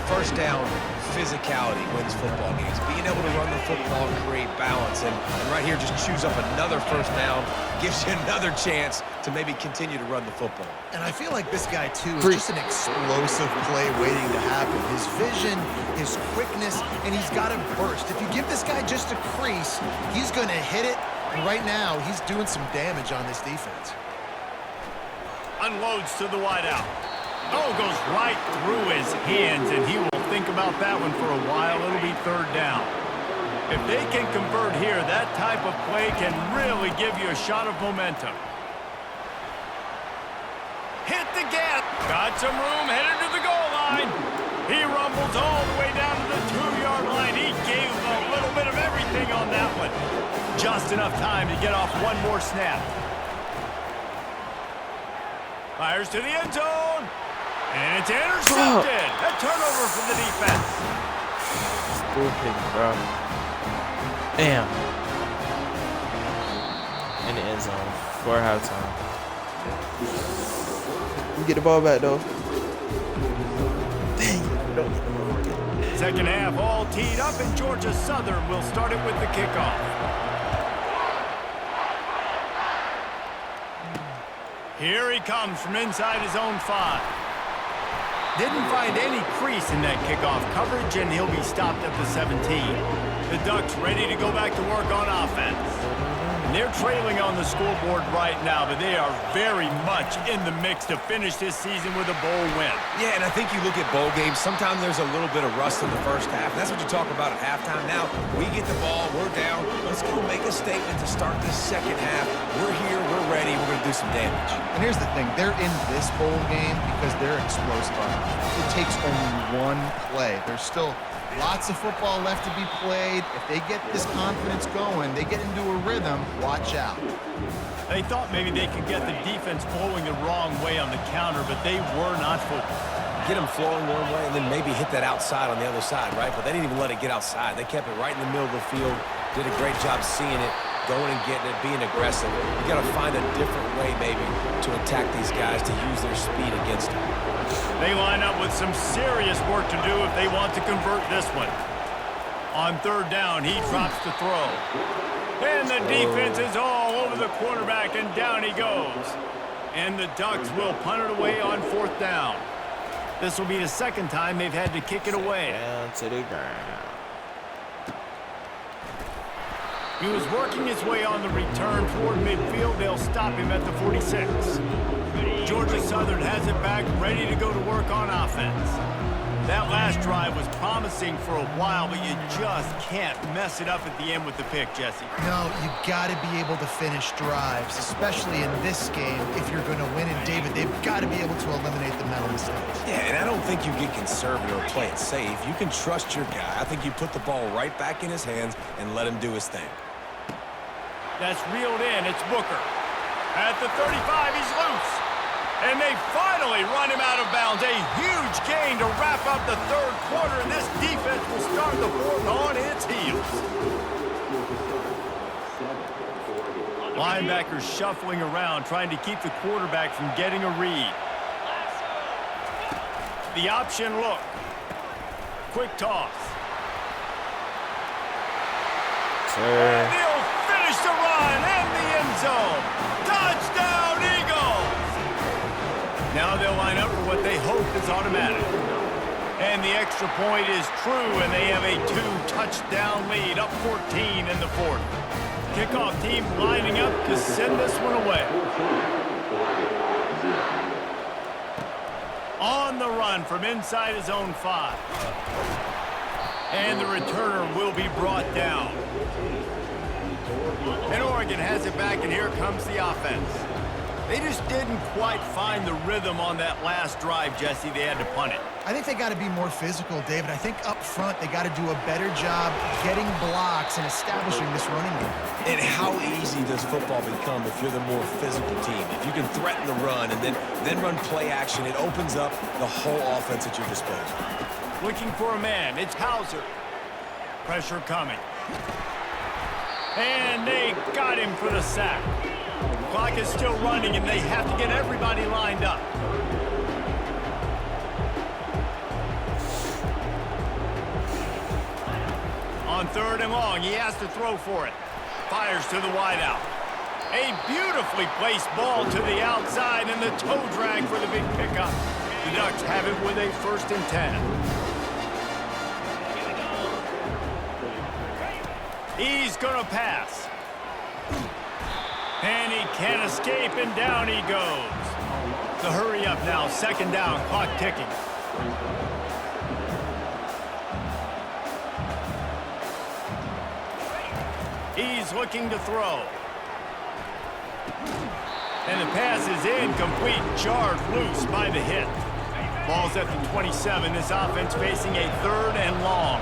Speaker 2: First down, physicality wins football games. Being able to run the football and create balance. And right here, just choose up another first down, gives you another chance to maybe continue to run the football.
Speaker 5: And I feel like this guy, too, is just an explosive play waiting to happen. His vision, his quickness, and he's got a burst. If you give this guy just a crease, he's going to hit it. And right now, he's doing some damage on this defense.
Speaker 1: Unloads to the wideout. Oh, goes right through his hands, and he will think about that one for a while. It'll be 3rd down. If they can convert here, that type of play can really give you a shot of momentum. Hit the gas. Got some room, headed to the goal line. He rumbles all the way down to the 2-yard line. He gave a little bit of everything on that one. Just enough time to get off one more snap. Fires to the end zone. And it's intercepted. A turnover for the defense.
Speaker 6: Stupid, bro. Damn. In the end zone for halftime. You get the ball back, though.
Speaker 1: Second half all teed up, and Georgia Southern will start it with the kickoff. Here he comes from inside his own 5. Didn't find any crease in that kickoff coverage, and he'll be stopped at the 17. The Ducks ready to go back to work on offense. And they're trailing on the scoreboard right now, but they are very much in the mix to finish this season with a bowl win.
Speaker 2: Yeah, and I think you look at bowl games, sometimes there's a little bit of rust in the first half. That's what you talk about at halftime. Now, we get the ball, we're down. Let's go make a statement to start this second half. We're here, we're ready, we're going to do some damage.
Speaker 5: And here's the thing. They're in this bowl game because they're explosive. It takes only one play. There's still lots of football left to be played. If they get this confidence going, they get into a rhythm, watch out.
Speaker 1: They thought maybe they could get the defense flowing the wrong way on the counter, but they were not fooled.
Speaker 2: Get them flowing one way and then maybe hit that outside on the other side, right? But they didn't even let it get outside. They kept it right in the middle of the field, did a great job seeing it, going and getting it, being aggressive. You got to find a different way, maybe, to attack these guys, to use their speed against them.
Speaker 1: They line up with some serious work to do if they want to convert this one. On third down, he drops the throw. And the defense is all over the quarterback, and down he goes. And the Ducks will punt it away on fourth down. This will be the second time they've had to kick it away.
Speaker 6: Down to the ground.
Speaker 1: He was working his way on the return toward midfield. They'll stop him at the 46. Georgia Southern has it back, ready to go to work on offense. That last drive was promising for a while, but you just can't mess it up at the end with the pick, Jesse.
Speaker 5: No, you got to be able to finish drives, especially in this game. If you're going to win, and David, they've got to be able to eliminate the mental mistakes.
Speaker 2: Yeah, and I don't think you get conservative or play it safe. You can trust your guy. I think you put the ball right back in his hands and let him do his thing.
Speaker 1: That's reeled in. It's Booker. At the 35, he's loose. And they finally run him out of bounds. A huge gain to wrap up the third quarter, and this defense will start the fourth on its heels. Linebackers shuffling around, trying to keep the quarterback from getting a read. The option look. Quick toss. And he'll finish the run in the end zone. Touchdown, Eagles! Now they'll line up for what they hope is automatic. And the extra point is true, and they have a 2-touchdown lead, up 14 in the fourth. Kickoff team lining up to send this one away. On the run from inside his own 5. And the returner will be brought down. And Oregon has it back, and here comes the offense. They just didn't quite find the rhythm on that last drive, Jesse. They had to punt it.
Speaker 5: I think they got to be more physical, David. I think up front they got to do a better job getting blocks and establishing this running game.
Speaker 2: And how easy does football become if you're the more physical team? If you can threaten the run and then run play action, it opens up the whole offense at your disposal.
Speaker 1: Looking for a man. It's Hauser. Pressure coming. And they got him for the sack. Clock is still running, and they have to get everybody lined up. On third and long, he has to throw for it. Fires to the wideout. A beautifully placed ball to the outside, and the toe drag for the big pickup. The Ducks have it with a 1st and 10. He's gonna pass. And he can't escape, and down he goes. The hurry up now, 2nd down, clock ticking. He's looking to throw. And the pass is incomplete, jarred loose by the hit. Ball's at the 27. This offense facing a 3rd and long.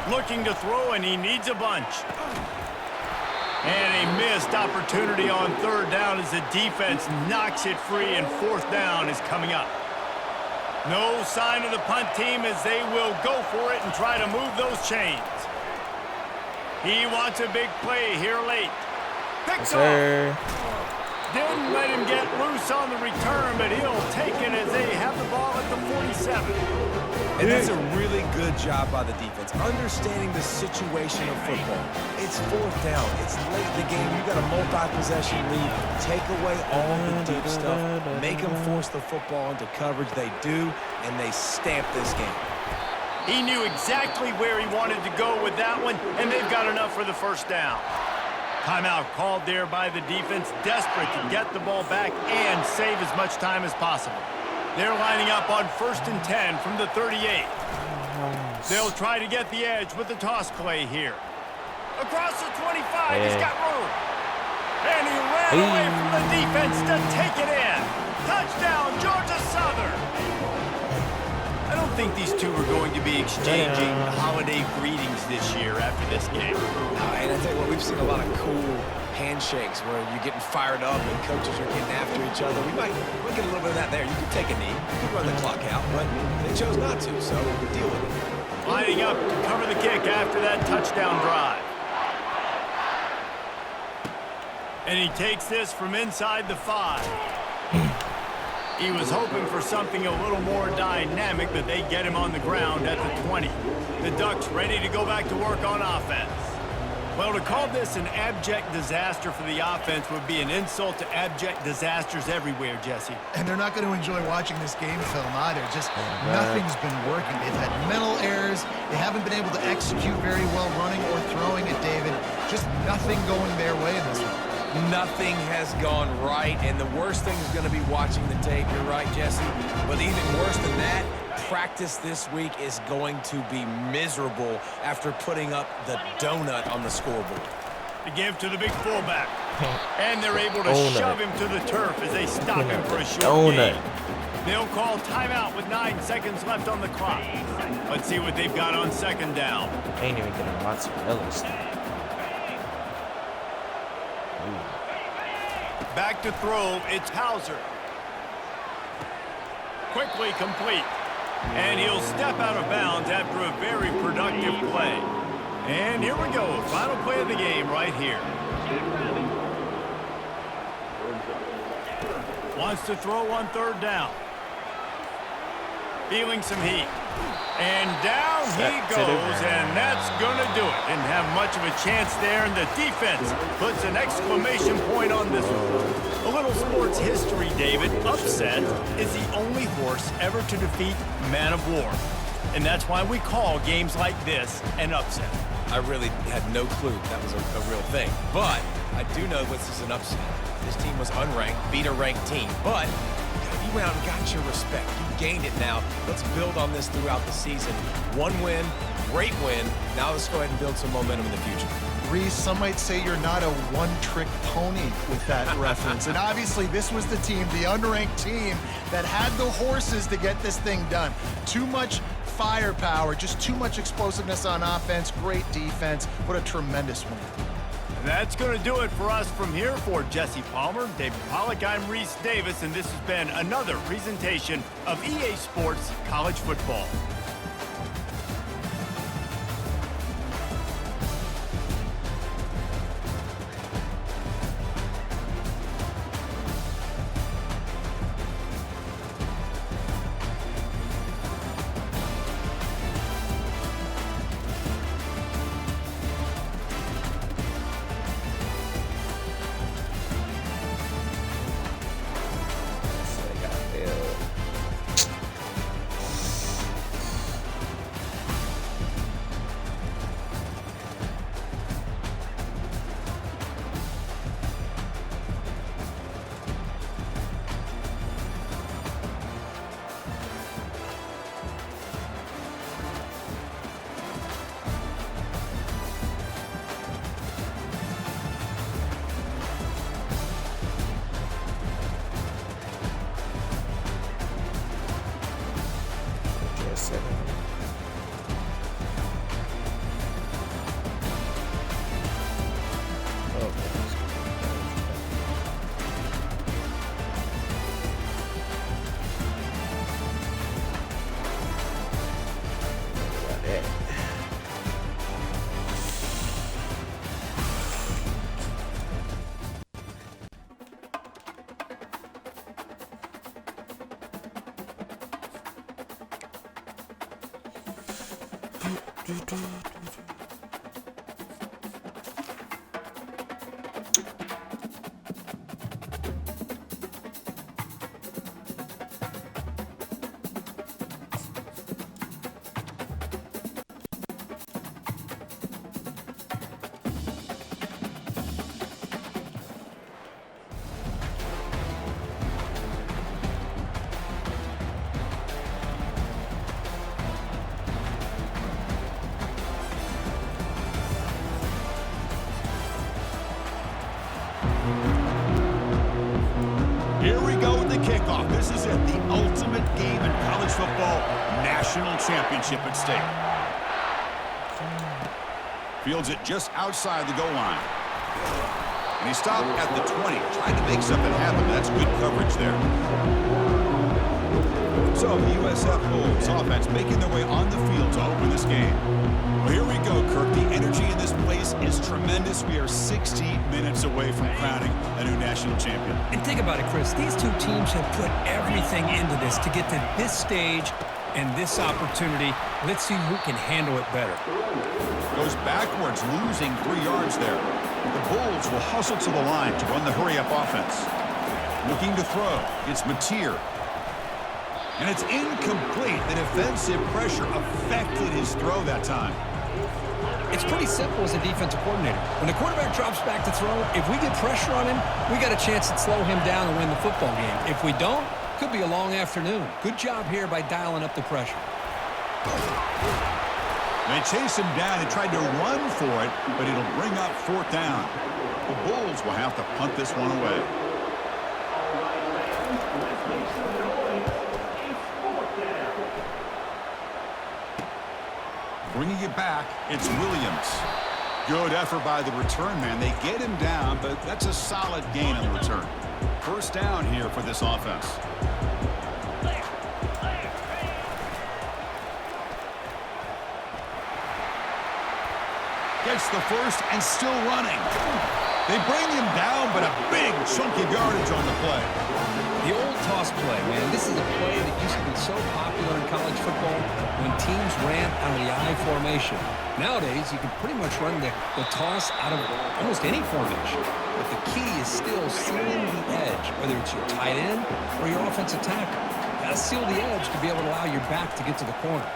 Speaker 1: Looking to throw, and he needs a bunch. And a missed opportunity on 3rd down as the defense knocks it free, and 4th down is coming up. No sign of the punt team as they will go for it and try to move those chains. He wants a big play here late. Picks off. Didn't let him get loose on the return, but he'll take it as they have the ball at the 47.
Speaker 2: And that's a really good job by the defense, understanding the situation of football. It's 4th down. It's late in the game. You got a multi-possession lead. Take away all the deep stuff. Make them force the football into coverage. They do, and they stamp this game.
Speaker 1: He knew exactly where he wanted to go with that one, and they've got enough for the 1st down. Timeout called there by the defense, desperate to get the ball back and save as much time as possible. They're lining up on 1st and 10 from the 38. They'll try to get the edge with the toss play here. Across the 25, he's got room. And he ran away from the defense to take it in. Touchdown, Georgia Southern. I don't think these two are going to be exchanging holiday greetings this year after this game.
Speaker 2: And I tell you what, we've seen a lot of cool handshakes where you're getting fired up and coaches are getting after each other. We might get a little bit of that there. You could take a knee, you could run the clock out, but they chose not to, so deal with it.
Speaker 1: Lining up to cover the kick after that touchdown drive. And he takes this from inside the 5. He was hoping for something a little more dynamic, but they get him on the ground at the 20. The Ducks ready to go back to work on offense. Well, to call this an abject disaster for the offense would be an insult to abject disasters everywhere, Jesse.
Speaker 5: And they're not going to enjoy watching this game film either. Just nothing's been working. They've had mental errors. They haven't been able to execute very well running or throwing it, David. Just nothing going their way in this one.
Speaker 2: Nothing has gone right, and the worst thing is going to be watching the tape. You're right, Jesse. But even worse than that, practice this week is going to be miserable after putting up the donut on the scoreboard.
Speaker 1: To give to the big fullback. And they're able to shove him to the turf as they stop him for a short gain. They'll call timeout with 9 seconds left on the clock. Let's see what they've got on 2nd down.
Speaker 6: Ain't even getting mozzarella.
Speaker 1: Back to throw, it's Hauser. Quickly complete. And he'll step out of bounds after a very productive play. And here we go, final play of the game right here. Wants to throw on 3rd down. Feeling some heat. And down he goes, and that's going to do it. Didn't have much of a chance there, and the defense puts an exclamation point on this one. A little sports history, David. Upset is the only horse ever to defeat Man of War. And that's why we call games like this an upset.
Speaker 2: I really had no clue that was a real thing. But I do know this is an upset. This team was unranked, beat a ranked team. But you went out and got your respect. You gained it now. Let's build on this throughout the season. One win, great win. Now let's go ahead and build some momentum in the future.
Speaker 5: Reese, some might say you're not a one-trick pony with that reference. And obviously, this was the team, the unranked team, that had the horses to get this thing done. Too much firepower, just too much explosiveness on offense, great defense. What a tremendous win.
Speaker 1: That's going to do it for us from here. For Jesse Palmer, David Pollack, I'm Reese Davis, and this has been another presentation of EA Sports College Football.
Speaker 7: Here we go with the kickoff. This is it, the ultimate game in college football, national championship at stake. Fields it just outside the goal line. And he stopped at the 20, trying to make something happen. That's good coverage there. So the USF Bulls offense making their way on the field to open this game. Well, here we go, Kirk. The energy in this place is tremendous. We are 60 minutes away from crowning a new national champion.
Speaker 8: And think about it, Chris. These two teams have put everything into this to get to this stage and this opportunity. Let's see who can handle it better.
Speaker 7: Goes backwards, losing 3 yards there. The Bulls will hustle to the line to run the hurry-up offense. Looking to throw. It's Mateer. And it's incomplete. The defensive pressure affected his throw that time.
Speaker 8: It's pretty simple as a defensive coordinator. When the quarterback drops back to throw, if we get pressure on him, we got a chance to slow him down and win the football game. If we don't, could be a long afternoon. Good job here by dialing up the pressure.
Speaker 7: They chase him down and tried to run for it, but it'll bring up 4th down. The Bulls will have to punt this one away. Bringing it back, it's Williams. Good effort by the return man. They get him down, but that's a solid gain on the return. 1st down here for this offense. Gets the first and still running. They bring him down, but a big chunk of yardage on the play.
Speaker 8: The old toss play, man. This is a play that used to be so popular in college football when teams ran out of the I formation. Nowadays, you can pretty much run the toss out of almost any formation. But the key is still sealing the edge, whether it's your tight end or your offensive tackle. Got to seal the edge to be able to allow your back to get to the corner.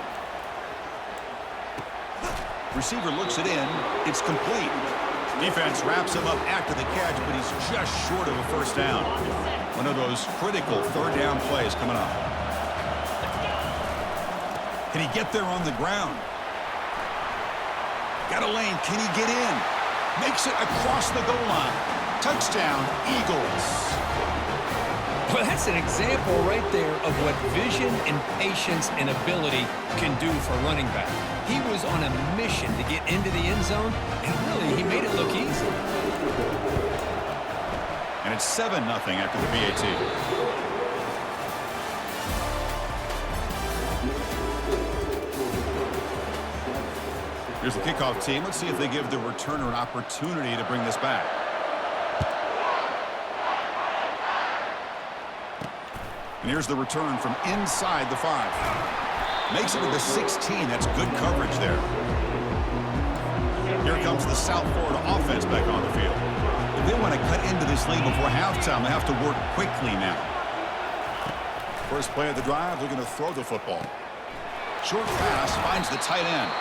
Speaker 7: Receiver looks it in. It's complete. Defense wraps him up after the catch, but he's just short of a 1st down. One of those critical 3rd down plays coming up. Can he get there on the ground? Got a lane. Can he get in? Makes it across the goal line. Touchdown, Eagles.
Speaker 8: Well, that's an example right there of what vision and patience and ability can do for a running back. He was on a mission to get into the end zone, and really, he made it look easy.
Speaker 7: And it's 7-0 after the PAT. Here's the kickoff team. Let's see if they give the returner an opportunity to bring this back. And here's the return from inside the 5. Makes it to the 16. That's good coverage there. Here comes the South Florida offense back on the field. If they want to cut into this lead before halftime, they have to work quickly now. First play of the drive, they're going to throw the football. Short pass finds the tight end.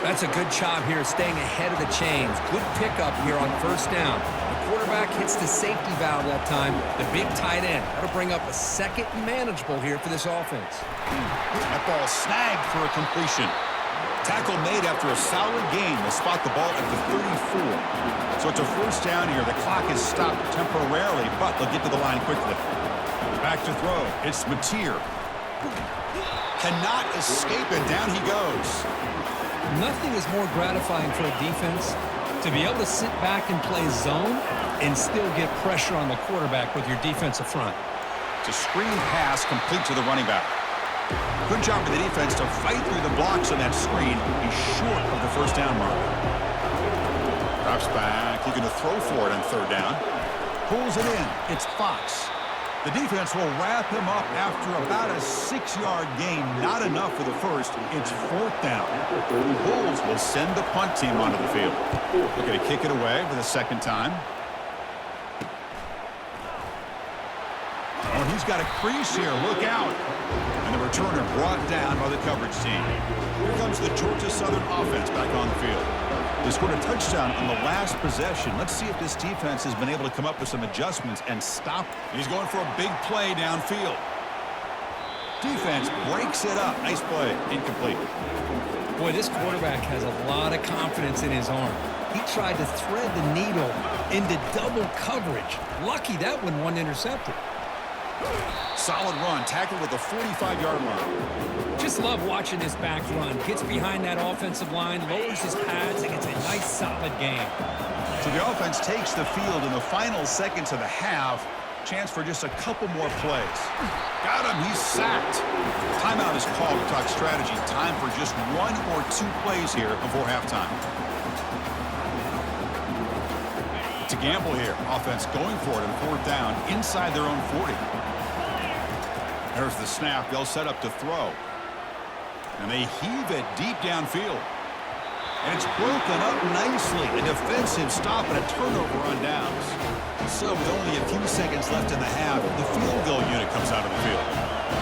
Speaker 8: That's a good job here, staying ahead of the chains. Good pickup here on 1st down. The quarterback hits the safety valve that time. The big tight end. That'll bring up a 2nd manageable here for this offense.
Speaker 7: That ball snagged for a completion. Tackle made after a solid gain. They'll spot the ball at the 34. So it's a 1st down here. The clock is stopped temporarily, but they'll get to the line quickly. Back to throw. It's Mateer. Cannot escape it. Down he goes.
Speaker 8: Nothing is more gratifying for a defense to be able to sit back and play zone and still get pressure on the quarterback with your defensive front.
Speaker 7: It's a screen pass complete to the running back. Good job for the defense to fight through the blocks on that screen. He's short of the 1st down mark. Drops back, looking to throw for it on 3rd down. Pulls it in. It's Fox. The defense will wrap him up after about a 6-yard gain. Not enough for the first. It's 4th down. The Bulls will send the punt team onto the field. They're going to kick it away for the 2nd time. Oh, he's got a crease here. Look out. And the returner brought down by the coverage team. Here comes the Georgia Southern offense back on the field. They scored a touchdown on the last possession. Let's see if this defense has been able to come up with some adjustments and stop. He's going for a big play downfield. Defense breaks it up. Nice play. Incomplete.
Speaker 8: Boy, this quarterback has a lot of confidence in his arm. He tried to thread the needle into double coverage. Lucky that one wasn't intercepted.
Speaker 7: Solid run, tackled at the 45-yard line.
Speaker 8: Just love watching this back run. Gets behind that offensive line, lowers his pads, and gets a nice solid game.
Speaker 7: So the offense takes the field in the final seconds of the half. Chance for just a couple more plays. Got him, he's sacked. Timeout is called to talk strategy. Time for just 1 or 2 plays here before halftime. It's a gamble here. Offense going for it on 4th down inside their own 40. There's the snap. They'll set up to throw. And they heave it deep downfield. And it's broken up nicely. A defensive stop and a turnover on downs. So with only a few seconds left in the half, the field goal unit comes out of the field.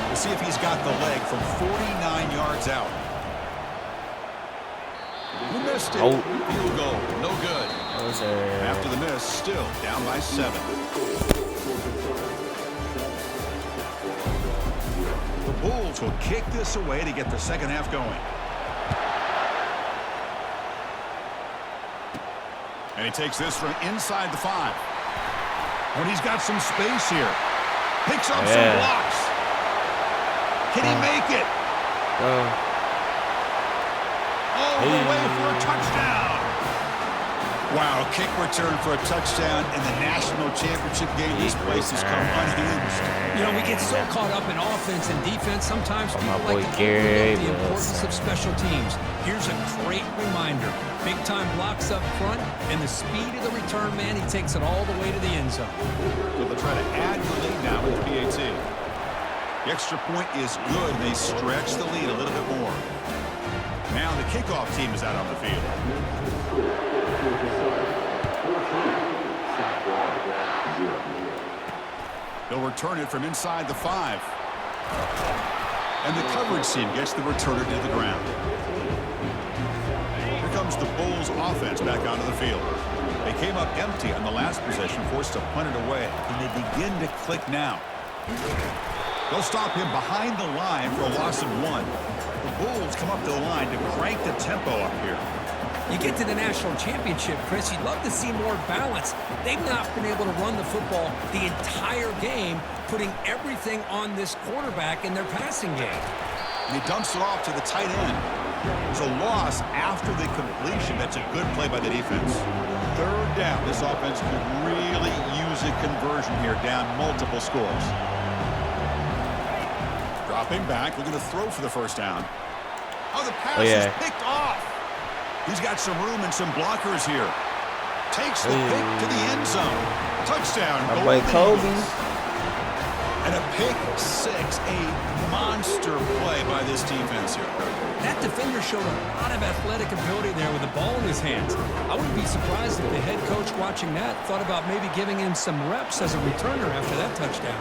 Speaker 7: We'll see if he's got the leg from 49 yards out. He missed it.
Speaker 6: Oh.
Speaker 7: Field goal. No good. After the miss, still down by 7. The Bulls will kick this away to get the second half going. And he takes this from inside the 5. When he's got some space here. Picks up some blocks. Can he make it? All the way for a touchdown. Wow, kick return for a touchdown in the national championship game. This place has come unhinged.
Speaker 8: You know, we get so caught up in offense and defense, sometimes people
Speaker 6: boy
Speaker 8: like to
Speaker 6: Gary
Speaker 8: overlook the importance of special teams. Here's a great reminder. Big-time blocks up front, and the speed of the return man, he takes it all the way to the end zone.
Speaker 7: So they'll try to add the lead now with the PAT. The extra point is good. They stretch the lead a little bit more. Now the kickoff team is out on the field. They'll return it from inside the 5. And the coverage team gets the returner to the ground. Here comes the Bulls offense back onto the field. They came up empty on the last possession, forced to punt it away. And they begin to click now. They'll stop him behind the line for a loss of 1. The Bulls come up to the line to crank the tempo up here.
Speaker 8: You get to the national championship, Chris, you'd love to see more balance. They've not been able to run the football the entire game, putting everything on this quarterback in their passing game.
Speaker 7: And he dumps it off to the tight end. It's a loss after the completion. That's a good play by the defense. 3rd down. This offense could really use a conversion here, down multiple scores. Dropping back, looking to throw for the 1st down. Oh, the pass is picked off. He's got some room and some blockers here. Takes the pick to the end zone. Touchdown.
Speaker 6: My boy Kobe.
Speaker 7: And a pick 6. A monster play by this defense here.
Speaker 8: That defender showed a lot of athletic ability there with the ball in his hands. I wouldn't be surprised if the head coach watching that thought about maybe giving him some reps as a returner after that touchdown.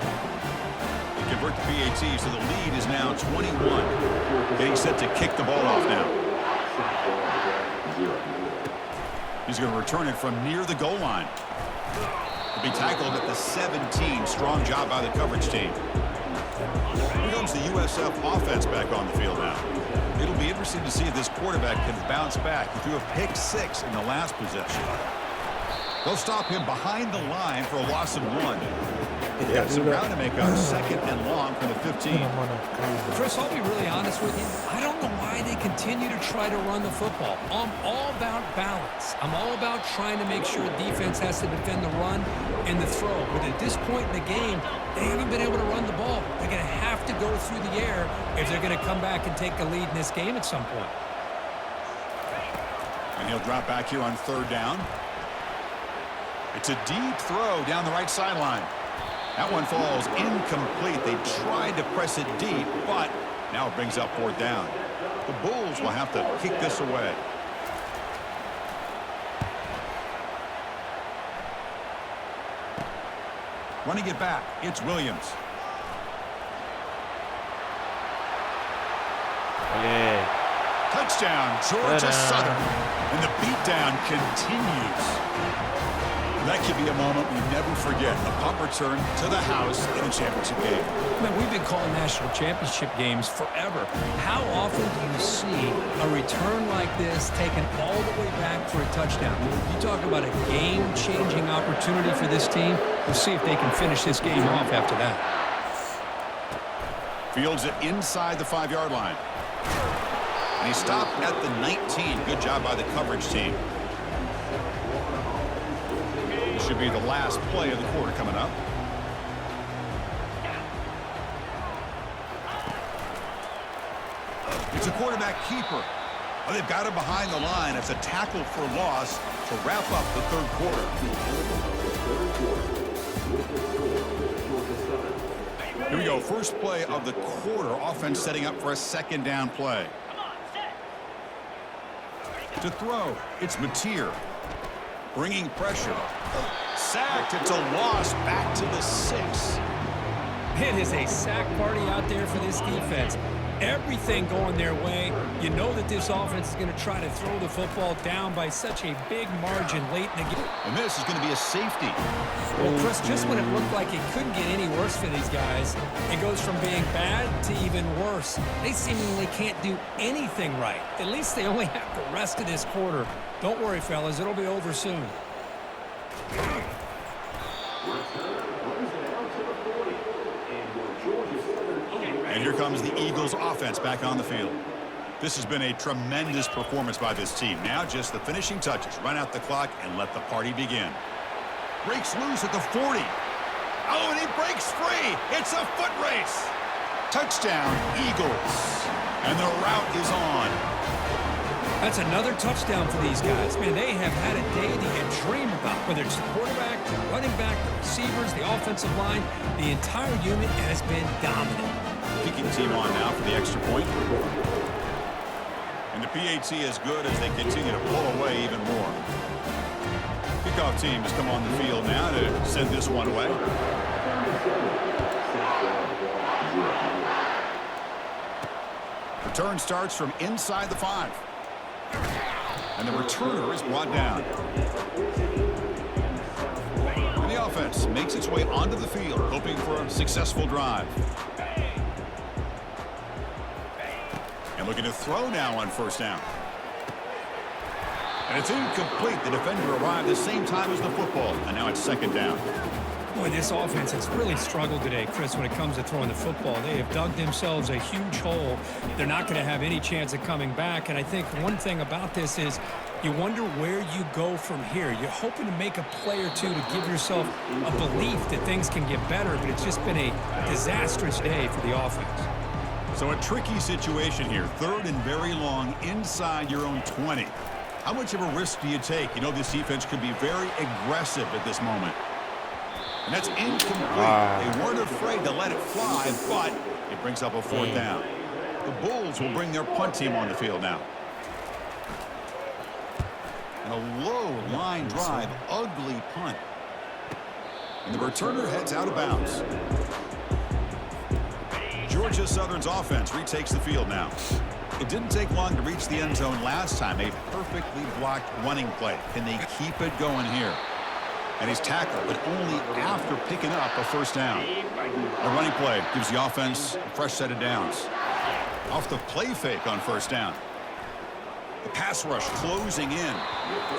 Speaker 7: They convert the PAT, so the lead is now 21. Getting set to kick the ball off now. He's going to return it from near the goal line. He'll be tackled at the 17. Strong job by the coverage team. Here comes the USF offense back on the field now. It'll be interesting to see if this quarterback can bounce back. He threw a pick 6 in the last possession. They'll stop him behind the line for a loss of 1. He's got some ground to make on 2nd and long from the 15.
Speaker 8: Chris, I'll be really honest with you. I don't know why they continue to try to run the football. I'm all about balance. I'm all about trying to make sure defense has to defend the run and the throw. But at this point in the game, they haven't been able to run the ball. They're going to have to go through the air if they're going to come back and take a lead in this game at some point.
Speaker 7: And he'll drop back here on 3rd down. It's a deep throw down the right sideline. That one falls incomplete. They tried to press it deep, but now it brings up 4th down. The Bulls will have to kick this away. Running it back, it's Williams.
Speaker 6: Yeah.
Speaker 7: Touchdown, Georgia Southern. And the beatdown continues. That could be a moment we never forget. A punt return to the house in a championship game.
Speaker 8: Man, we've been calling national championship games forever. How often do you see a return like this taken all the way back for a touchdown? You talk about a game-changing opportunity for this team. We'll see if they can finish this game off after that.
Speaker 7: Fields it inside the 5-yard line. And he stopped at the 19. Good job by the coverage team. This should be the last play of the quarter coming up. It's a quarterback keeper. Oh, they've got him behind the line. It's a tackle for loss to wrap up the 3rd quarter. Here we go. First play of the quarter. Offense setting up for a 2nd down play. To throw, it's Mateer. Bringing pressure. Sacked. It's a loss back to the 6.
Speaker 8: It is a sack party out there for this defense. Everything going their way. You know that this offense is going to try to throw the football down by such a big margin late in the game.
Speaker 7: And this is going to be a safety.
Speaker 8: Well, Chris, just when it looked like it couldn't get any worse for these guys, it goes from being bad to even worse. They seemingly can't do anything right. At least they only have the rest of this quarter. Don't worry, fellas. It'll be over soon.
Speaker 7: And here comes the Eagles offense back on the field. This has been a tremendous performance by this team. Now just the finishing touches. Run out the clock and let the party begin. Breaks loose at the 40. Oh, and he breaks free. It's a foot race. Touchdown, Eagles. And the route is on.
Speaker 8: That's another touchdown for these guys. Man, they have had a day that you dream about, whether it's the quarterback, the running back, the receivers, the offensive line. The entire unit has been dominant.
Speaker 7: Kicking team on now for the extra point. And the PAT is good as they continue to pull away even more. Kickoff team has come on the field now to send this one away. Return starts from inside the 5. And the returner is brought down. And the offense makes its way onto the field, hoping for a successful drive. And looking to throw now on 1st down. And it's incomplete. The defender arrived the same time as the football. And now it's 2nd down.
Speaker 8: Boy, this offense has really struggled today, Chris, when it comes to throwing the football. They have dug themselves a huge hole. They're not going to have any chance of coming back. And I think one thing about this is you wonder where you go from here. You're hoping to make a play or two to give yourself a belief that things can get better, but it's just been a disastrous day for the offense.
Speaker 7: So a tricky situation here. 3rd and very long inside your own 20. How much of a risk do you take? You know this defense could be very aggressive at this moment. And that's incomplete. They weren't afraid to let it fly, but it brings up a 4th down. The Bulls will bring their punt team on the field now. And a low line drive, ugly punt. And the returner heads out of bounds. Georgia Southern's offense retakes the field now. It didn't take long to reach the end zone last time. A perfectly blocked running play. Can they keep it going here? And he's tackled, but only after picking up a 1st down. The running play gives the offense a fresh set of downs. Off the play fake on 1st down. The pass rush closing in.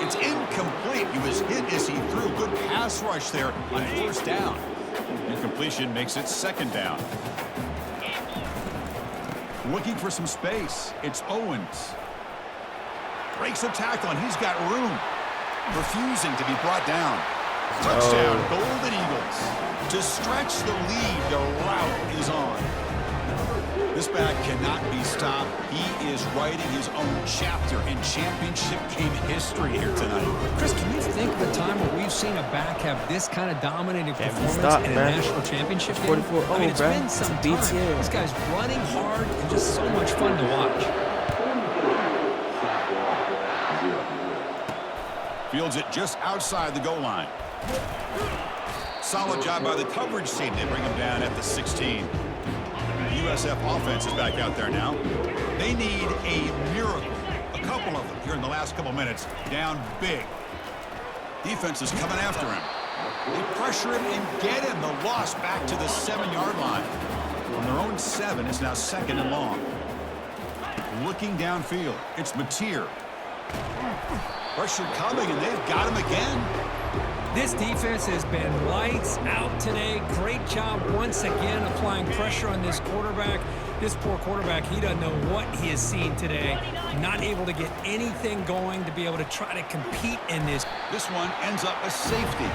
Speaker 7: It's incomplete. He was hit as he threw. Good pass rush there on 1st down. Incompletion makes it 2nd down. Looking for some space. It's Owens. Breaks a tackle, and he's got room. Refusing to be brought down. Touchdown, Golden Eagles. To stretch the lead, the route is on. This back cannot be stopped. He is writing his own chapter in championship game history here tonight.
Speaker 8: Chris, can you think of a time where we've seen a back have this kind of dominating performance
Speaker 6: stopped,
Speaker 8: in a
Speaker 6: man.
Speaker 8: national championship game?
Speaker 6: 44.
Speaker 8: I mean, it's
Speaker 6: bro.
Speaker 8: been some
Speaker 6: It's a
Speaker 8: time.
Speaker 6: BTA.
Speaker 8: This guy's running hard and just so much fun to watch.
Speaker 7: Fields it just outside the goal line. Solid job by the coverage team. They bring him down at the 16. USF offense is back out there now. They need a miracle. A couple of them here in the last couple minutes. Down big. Defense is coming after him. They pressure him and get him. The loss back to the 7-yard line. From their own 7, it's now 2nd and long. Looking downfield, it's Mateer. Pressure coming, and they've got him again.
Speaker 8: This defense has been lights out today. Great job once again applying pressure on this quarterback. This poor quarterback, he doesn't know what he has seen today. Not able to get anything going to be able to try to compete in this.
Speaker 7: This one ends up a safety.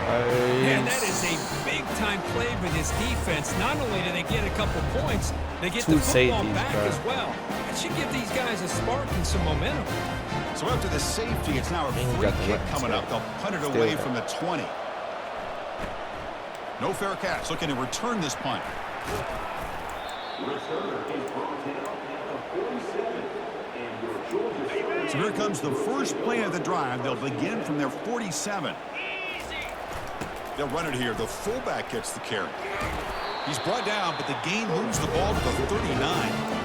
Speaker 8: And that is a big-time play for this defense. Not only do they get a couple points, they get the football back as well. It should give these guys a spark and some momentum.
Speaker 7: So after the safety, it's now a free kick coming up. They'll punt it away from the 20. No fair catch. Looking to return this punt. So here comes the first play of the drive. They'll begin from their 47. They'll run it here. The fullback gets the carry. He's brought down, but the gain moves the ball to the 39.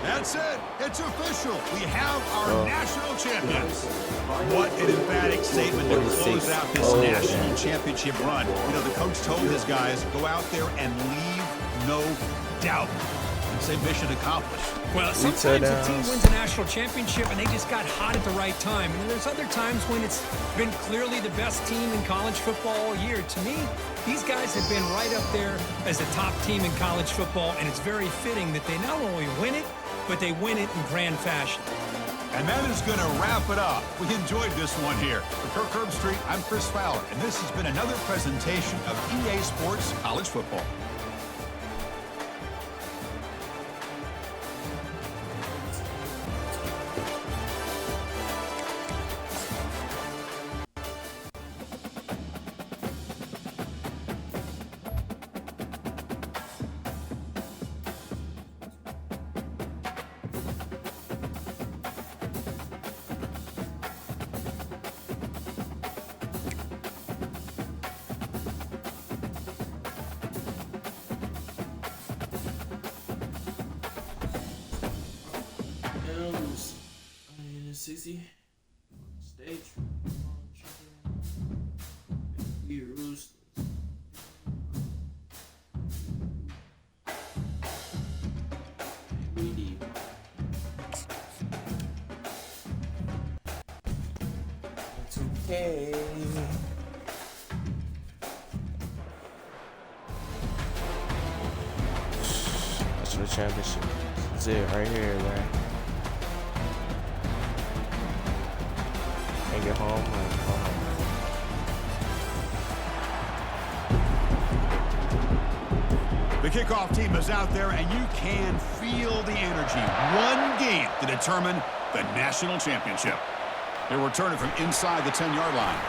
Speaker 7: That's it. It's official. We have our national champions. What an emphatic statement to close out this national championship run. You know, the coach told his guys, go out there and leave no doubt. And say mission accomplished.
Speaker 8: Well, sometimes a team wins a national championship and they just got hot at the right time. And there's other times when it's been clearly the best team in college football all year. To me, these guys have been right up there as a top team in college football, and it's very fitting that they not only win it, but they win it in grand fashion.
Speaker 7: And that is going to wrap it up. We enjoyed this one here. For Kirk Herbstreit, I'm Chris Fowler, and this has been another presentation of EA Sports College Football.
Speaker 9: Stage. It's okay. National championship. That's it right here, man. And get home.
Speaker 7: The kickoff team is out there, and you can feel the energy. One game to determine the national championship. They're returning from inside the 10-yard line.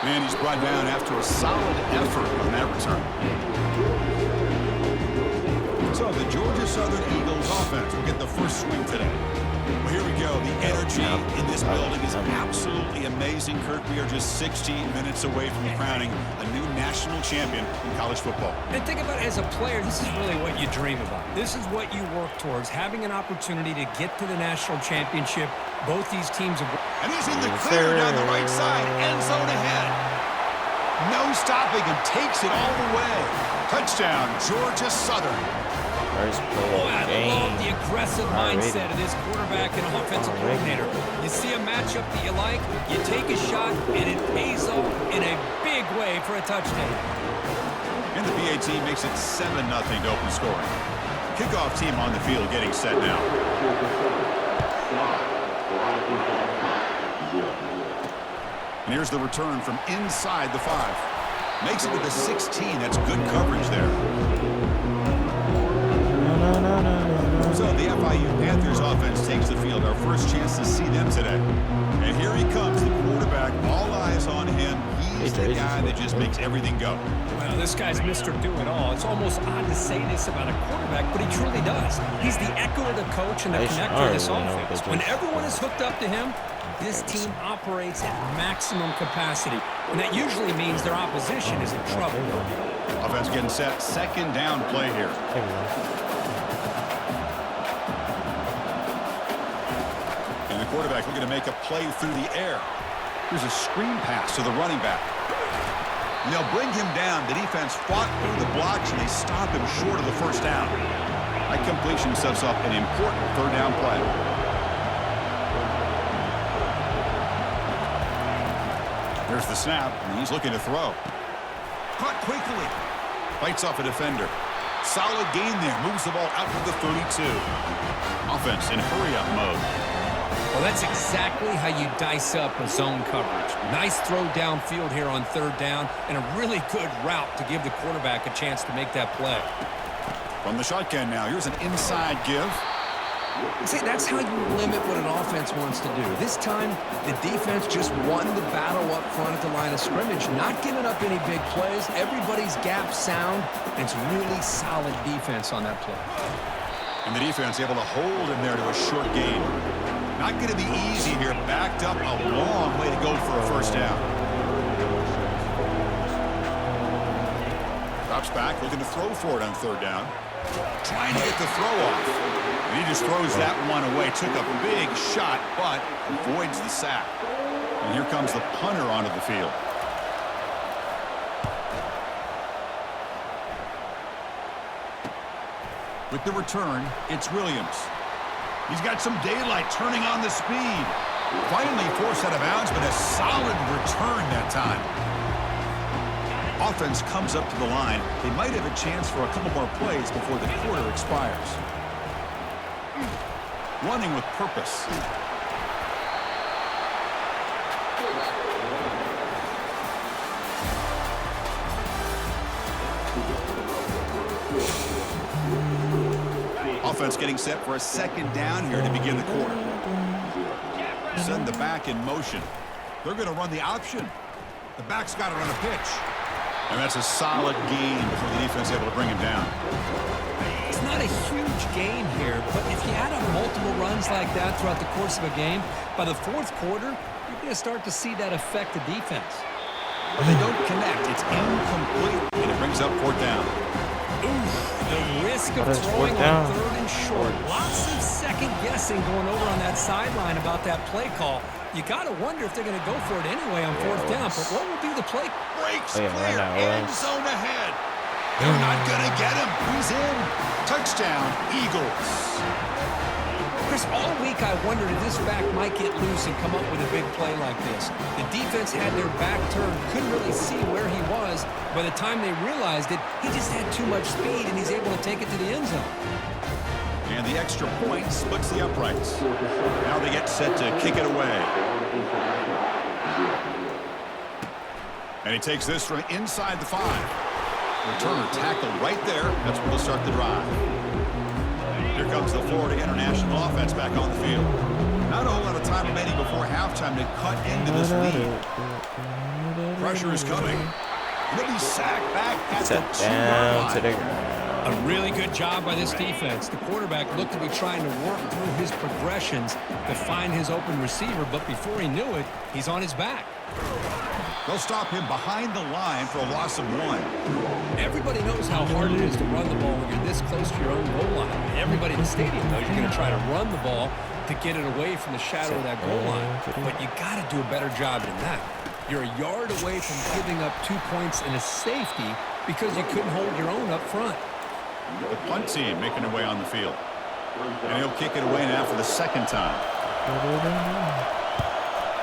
Speaker 7: And he's brought down after a solid effort on that return. So the Georgia Southern Eagles offense will get the first swing today. Well, here we go. The energy in this building is absolutely amazing, Kirk. We are just 16 minutes away from crowning a new national champion in college football.
Speaker 8: And think about it, as a player, this is really what you dream about. This is what you work towards, having an opportunity to get to the national championship. Both these teams have...
Speaker 7: And he's in the clear down the right side, end zone ahead. No stopping, and takes it all the way. Touchdown, Georgia Southern.
Speaker 8: I love the aggressive mindset of this quarterback and offensive coordinator. You see a matchup that you like, you take a shot, and it pays off in a big way for a touchdown.
Speaker 7: And the BA team makes it 7-0 to open scoring. Kickoff team on the field getting set now. And here's the return from inside the 5. Makes it to the 16. That's good coverage there. the FIU Panthers offense takes the field. Our first chance to see them today. And here he comes, the quarterback. All eyes on him. He's the guy that just makes everything go.
Speaker 8: Well, this guy's Mr. Do-It-All. It's almost odd to say this about a quarterback, but he truly does. He's the echo of the coach and the connector of this offense. When everyone is hooked up to him, this team operates at maximum capacity, and that usually means their opposition is in trouble.
Speaker 7: Offense getting set. Second down play here. And the quarterback looking to make a play through the air. Here's a screen pass to the running back. And they'll bring him down. The defense fought through the blocks, and they stop him short of the first down. That completion sets up an important third down play. There's the snap, and he's looking to throw. Caught quickly. Fights off a defender. Solid gain there. Moves the ball out to the 32. Offense in hurry-up mode.
Speaker 8: Well, that's exactly how you dice up a zone coverage. Nice throw downfield here on third down, and a really good route to give the quarterback a chance to make that play.
Speaker 7: From the shotgun now, here's an inside give.
Speaker 8: See, that's how you limit what an offense wants to do. This time, the defense just won the battle up front at the line of scrimmage, not giving up any big plays. Everybody's gap sound, and it's really solid defense on that play.
Speaker 7: And the defense able to hold him there to a short gain. Not going to be easy here. Backed up a long way to go for a first down. Drops back, looking to throw for it on third down. Trying to get the throw off. And he just throws that one away. Took a big shot, but avoids the sack. And here comes the punter onto the field. With the return, it's Williams. He's got some daylight, turning on the speed. Finally forced out of bounds, but a solid return that time. Offense comes up to the line. They might have a chance for a couple more plays before the quarter expires. Running with purpose. Offense getting set for a second down here to begin the quarter. Send the back in motion. They're going to run the option. The back's got to run a pitch. And that's a solid gain before the defense is able to bring him down.
Speaker 8: It's not a huge gain here, but if you add up multiple runs like that throughout the course of a game, by the fourth quarter, you're going to start to see that affect the defense.
Speaker 7: But they don't connect. It's incomplete, and it brings up fourth down.
Speaker 8: Oof, the risk of throwing on third and short. Lots of second guessing going over on that sideline about that play call. You got to wonder if they're going to go for it anyway on fourth down. But what will be the play?
Speaker 7: Breaks clear, end zone ahead. They're not going to get him. He's in. Touchdown, Eagles.
Speaker 8: Chris, all week I wondered if this back might get loose and come up with a big play like this. The defense had their back turned, couldn't really see where he was. By the time they realized it, he just had too much speed, and he's able to take it to the end zone.
Speaker 7: And the extra point splits the uprights. Now they get set to kick it away. And he takes this from inside the 5. Returner tackled right there. That's where they'll start the drive. Here comes the Florida International offense back on the field. Not a whole lot of time remaining before halftime to cut into this lead. Pressure is coming. And they'll be sacked back at the 2-yard line.
Speaker 8: A really good job by this defense. The quarterback looked to be trying to work through his progressions to find his open receiver, but before he knew it, he's on his back.
Speaker 7: They'll stop him behind the line for a loss of 1.
Speaker 8: Everybody knows how hard it is to run the ball when you're this close to your own goal line. Everybody in the stadium knows you're going to try to run the ball to get it away from the shadow of that goal line. But you got to do a better job than that. You're a yard away from giving up 2 points and a safety because you couldn't hold your own up front.
Speaker 7: The punt team making their way on the field. And he'll kick it away now for the second time.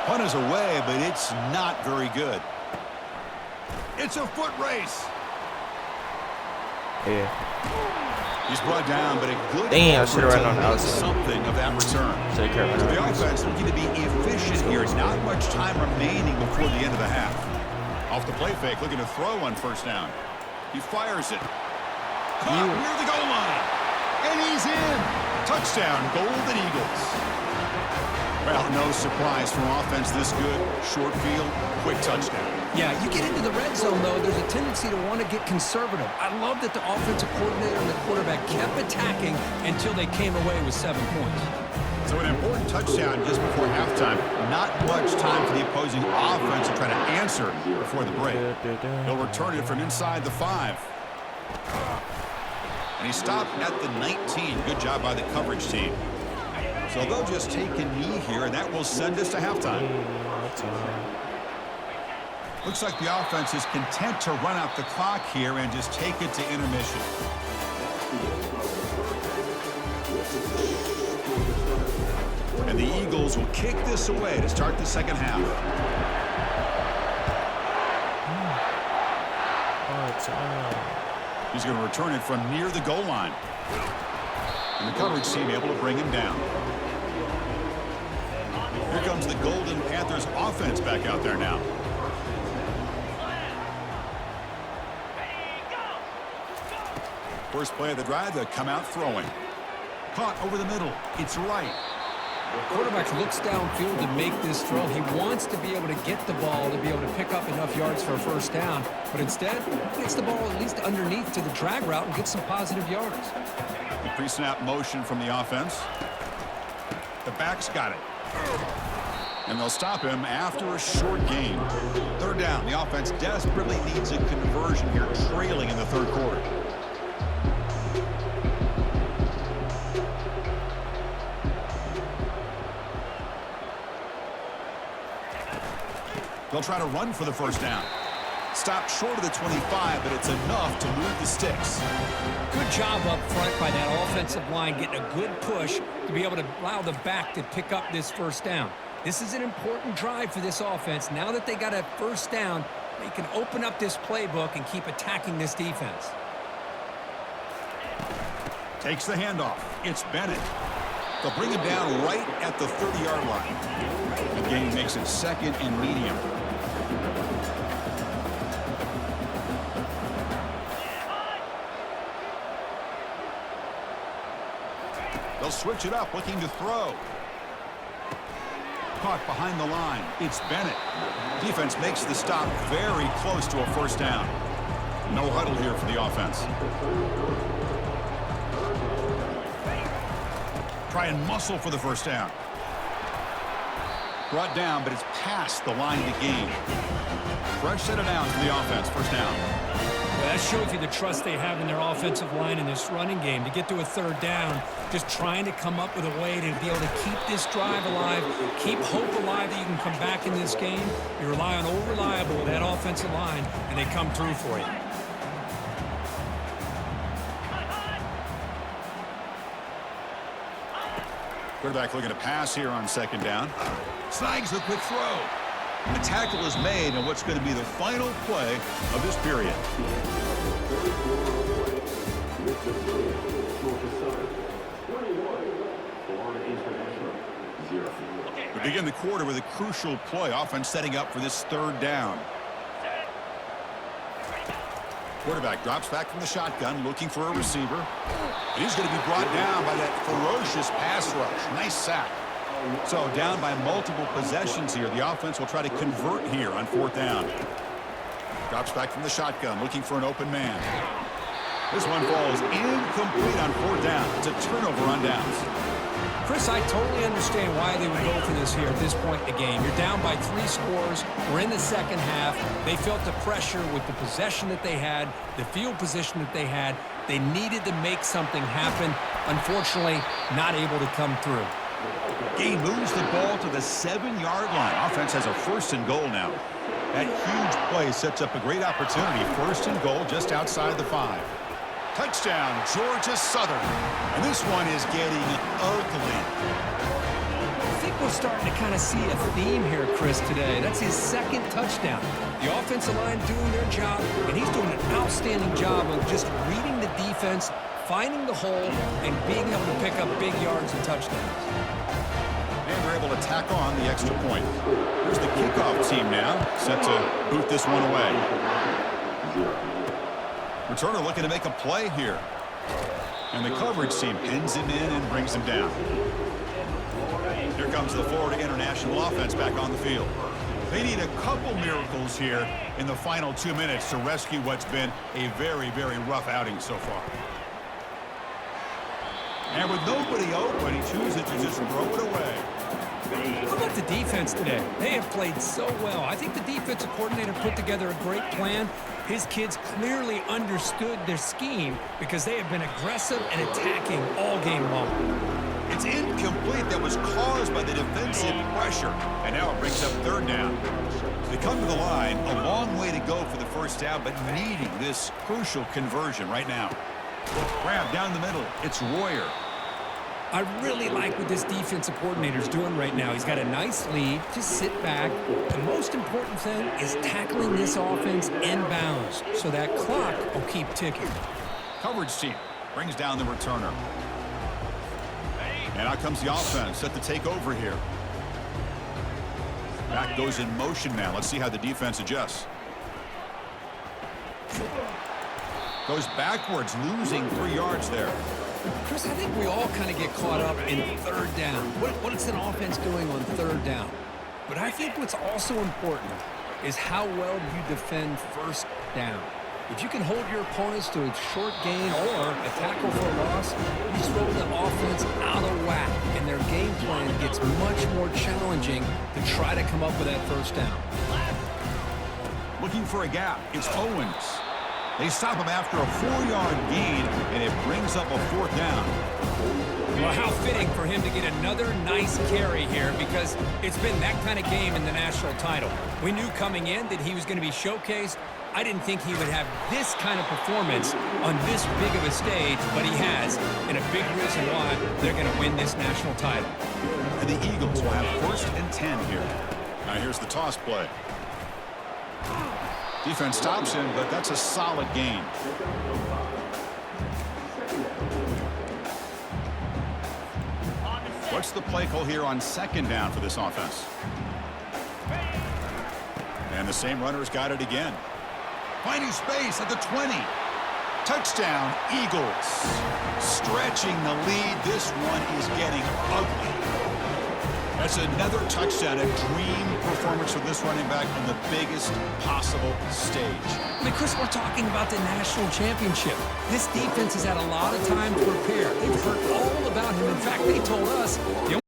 Speaker 7: Punt is away, but it's not very good. It's a foot race.
Speaker 9: Yeah.
Speaker 7: He's brought down, but a good
Speaker 9: I should have run on the outside.
Speaker 7: Something of that return.
Speaker 9: So
Speaker 7: the offense looking to be efficient here. Not much time remaining before the end of the half. Off the play fake, looking to throw on first down. He fires it. Caught near the goal line. And he's in. Touchdown, Golden Eagles. Well, no surprise from offense this good. Short field, quick touchdown.
Speaker 8: Yeah, you get into the red zone, though, there's a tendency to want to get conservative. I love that the offensive coordinator and the quarterback kept attacking until they came away with 7 points.
Speaker 7: So an important touchdown just before halftime. Not much time for the opposing offense to try to answer before the break. They'll return it from inside the 5. And he stopped at the 19. Good job by the coverage team. So they'll just take a knee here, and that will send us to halftime. Looks like the offense is content to run out the clock here and just take it to intermission. And the Eagles will kick this away to start the second half. He's going to return it from near the goal line. And the coverage team able to bring him down. Here comes the Golden Panthers offense back out there now. First play of the drive, they come out throwing. Caught over the middle. It's right.
Speaker 8: The quarterback looks downfield to make this throw. He wants to be able to get the ball to be able to pick up enough yards for a first down. But instead, he gets the ball at least underneath to the drag route and gets some positive yards.
Speaker 7: The pre-snap motion from the offense. The back's got it. And they'll stop him after a short gain. Third down. The offense desperately needs a conversion here, trailing in the third quarter. They'll try to run for the first down. Stopped short of the 25, but it's enough to move the sticks.
Speaker 8: Good job up front by that offensive line, getting a good push to be able to allow the back to pick up this first down. This is an important drive for this offense. Now that they got a first down, they can open up this playbook and keep attacking this defense.
Speaker 7: Takes the handoff. It's Bennett. They'll bring him down right at the 30-yard line. The gain makes it second and medium. They'll switch it up, looking to throw. Caught behind the line. It's Bennett. Defense makes the stop very close to a first down. No huddle here for the offense. Try and muscle for the first down. Brought down, but it's past the line to gain. Fresh set of downs for the offense. First down.
Speaker 8: Well, that shows you the trust they have in their offensive line in this running game. To get to a third down, just trying to come up with a way to be able to keep this drive alive, keep hope alive that you can come back in this game. You rely on old reliable with that offensive line, and they come through for you.
Speaker 7: Quarterback looking to pass here on second down. Snags the quick throw. The tackle is made on what's going to be the final play of this period. We begin the quarter with a crucial play. Offense setting up for this third down. Quarterback drops back from the shotgun, looking for a receiver. And he's going to be brought down by that ferocious pass rush. Nice sack. So down by multiple possessions here. The offense will try to convert here on fourth down. Drops back from the shotgun, looking for an open man. This one falls incomplete on fourth down. It's a turnover on downs.
Speaker 8: Chris, I totally understand why they would go for this here at this point in the game. You're down by 3 scores. We're in the second half. They felt the pressure with the possession that they had, the field position that they had. They needed to make something happen. Unfortunately, not able to come through.
Speaker 7: Gain moves the ball to the 7-yard line. Offense has a first and goal now. That huge play sets up a great opportunity. First and goal just outside the 5. Touchdown, Georgia Southern. And this one is getting ugly.
Speaker 8: I think we're starting to kind of see a theme here, Chris, today. That's his second touchdown. The offensive line doing their job, and he's doing an outstanding job of just reading the defense, finding the hole, and being able to pick up big yards and touchdowns.
Speaker 7: And they're able to tack on the extra point. Here's the kickoff team now, set to boot this one away. Returner looking to make a play here. And the coverage team pins him in and brings him down. Here comes the Florida International offense back on the field. They need a couple miracles here in the final 2 minutes to rescue what's been a very, very rough outing so far. And with nobody open, he chooses to just throw it away.
Speaker 8: How about the defense today? They have played so well. I think the defensive coordinator put together a great plan. His kids clearly understood their scheme because they have been aggressive and attacking all game long.
Speaker 7: It's incomplete. That was caused by the defensive pressure. And now it brings up third down. They come to the line, a long way to go for the first down, but needing this crucial conversion right now. Grab down the middle. It's Royer.
Speaker 8: I really like what this defensive coordinator is doing right now. He's got a nice lead. Just sit back. The most important thing is tackling this offense inbounds so that clock will keep ticking.
Speaker 7: Coverage team brings down the returner. And out comes the offense set to take over here. Back goes in motion now. Let's see how the defense adjusts. Goes backwards, losing 3 yards there.
Speaker 8: Chris, I think we all kind of get caught up in third down. What is an offense doing on third down? But I think what's also important is how well you defend first down. If you can hold your opponents to a short gain or a tackle for a loss, you throw the offense out of whack, and their game plan gets much more challenging to try to come up with that first down.
Speaker 7: Looking for a gap. It's Owens. They stop him after a 4-yard gain, and it brings up a fourth down.
Speaker 8: Well, how fitting for him to get another nice carry here because it's been that kind of game in the national title. We knew coming in that he was going to be showcased. I didn't think he would have this kind of performance on this big of a stage, but he has, and a big reason why they're going to win this national title.
Speaker 7: And the Eagles will have 1st and 10 here. Now here's the toss play. Defense stops him, but that's a solid gain. What's the play call here on 2nd down for this offense? And the same runner's got it again. Finding space at the 20. Touchdown, Eagles. Stretching the lead. This one is getting ugly. That's another touchdown, a dream performance for this running back on the biggest possible stage.
Speaker 8: I mean, Chris, we're talking about the national championship. This defense has had a lot of time to prepare. They've heard all about him. In fact, they told us the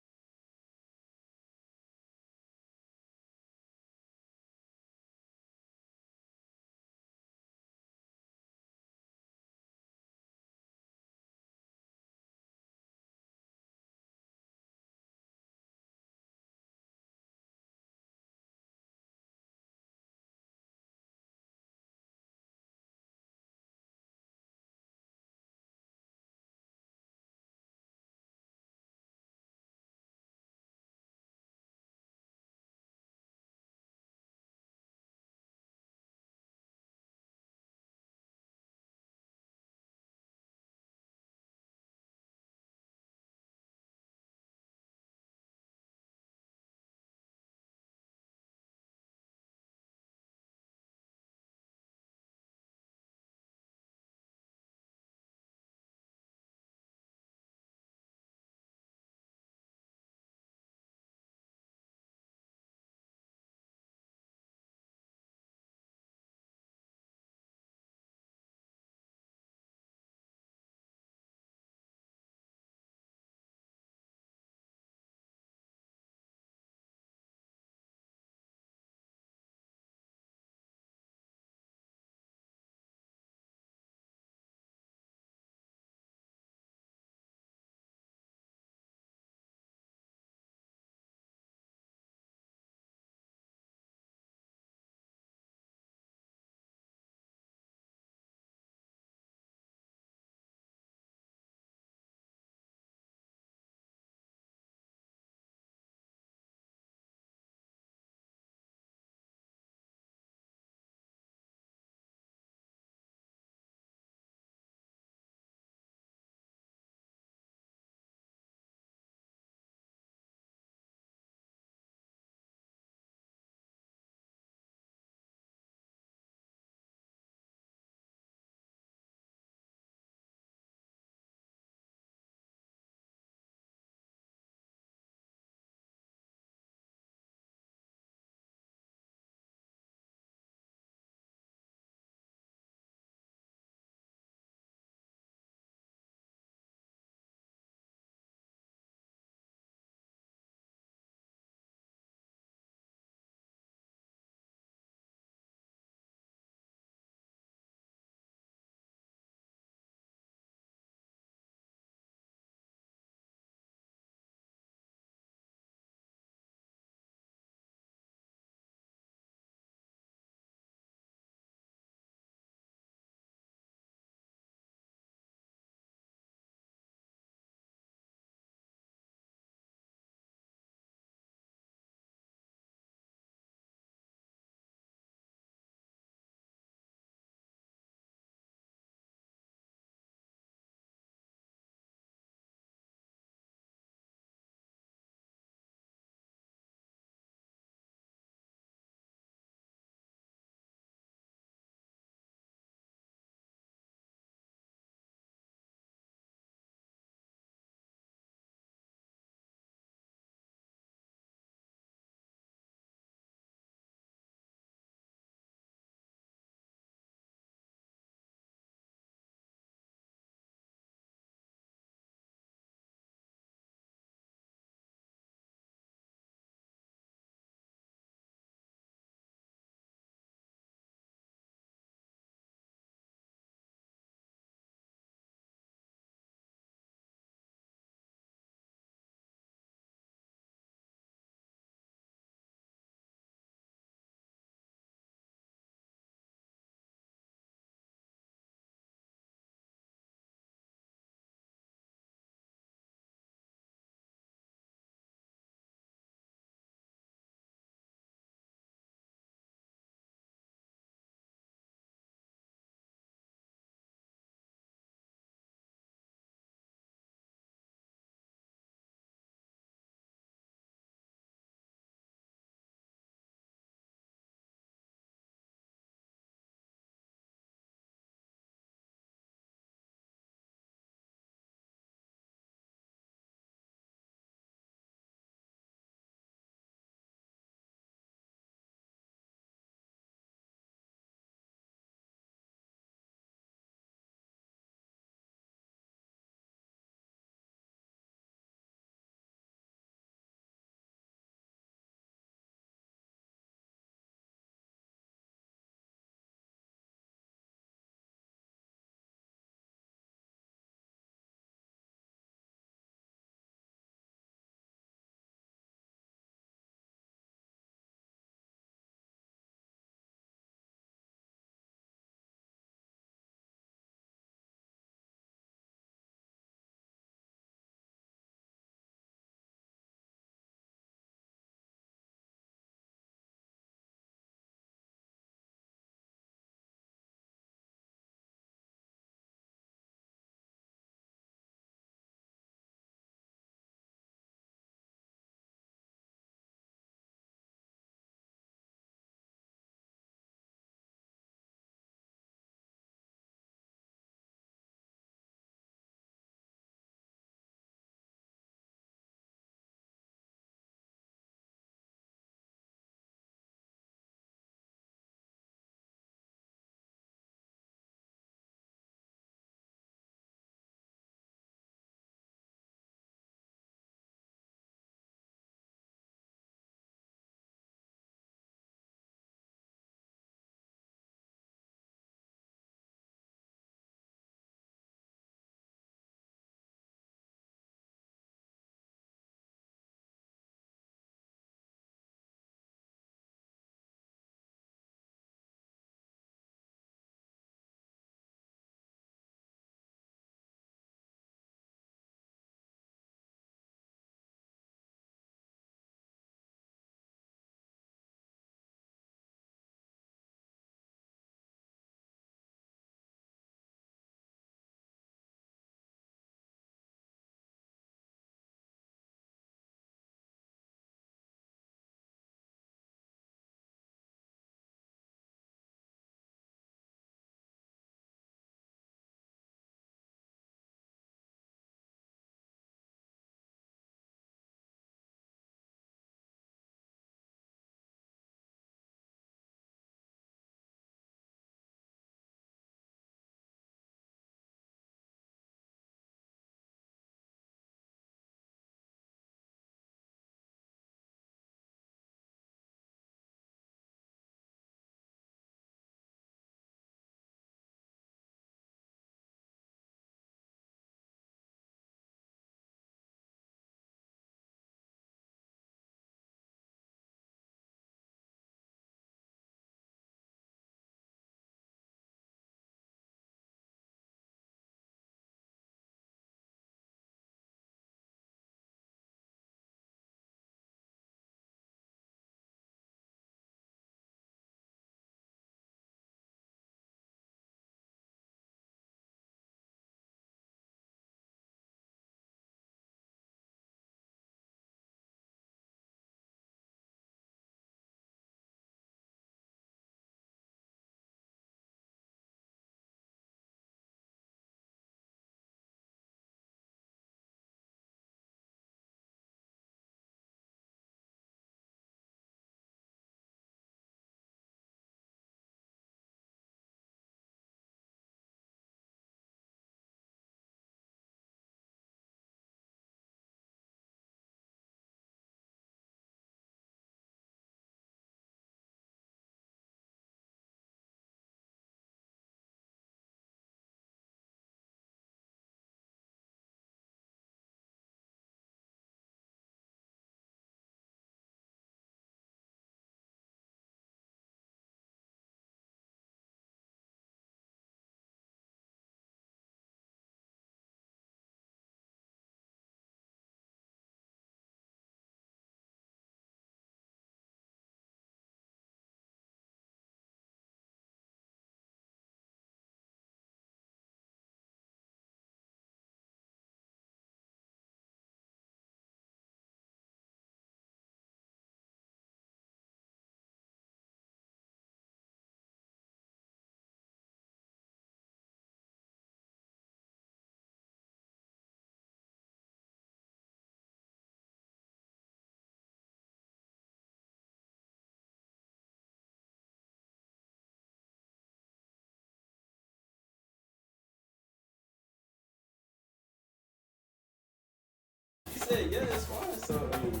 Speaker 9: said, yeah, it's fine. So, I mean,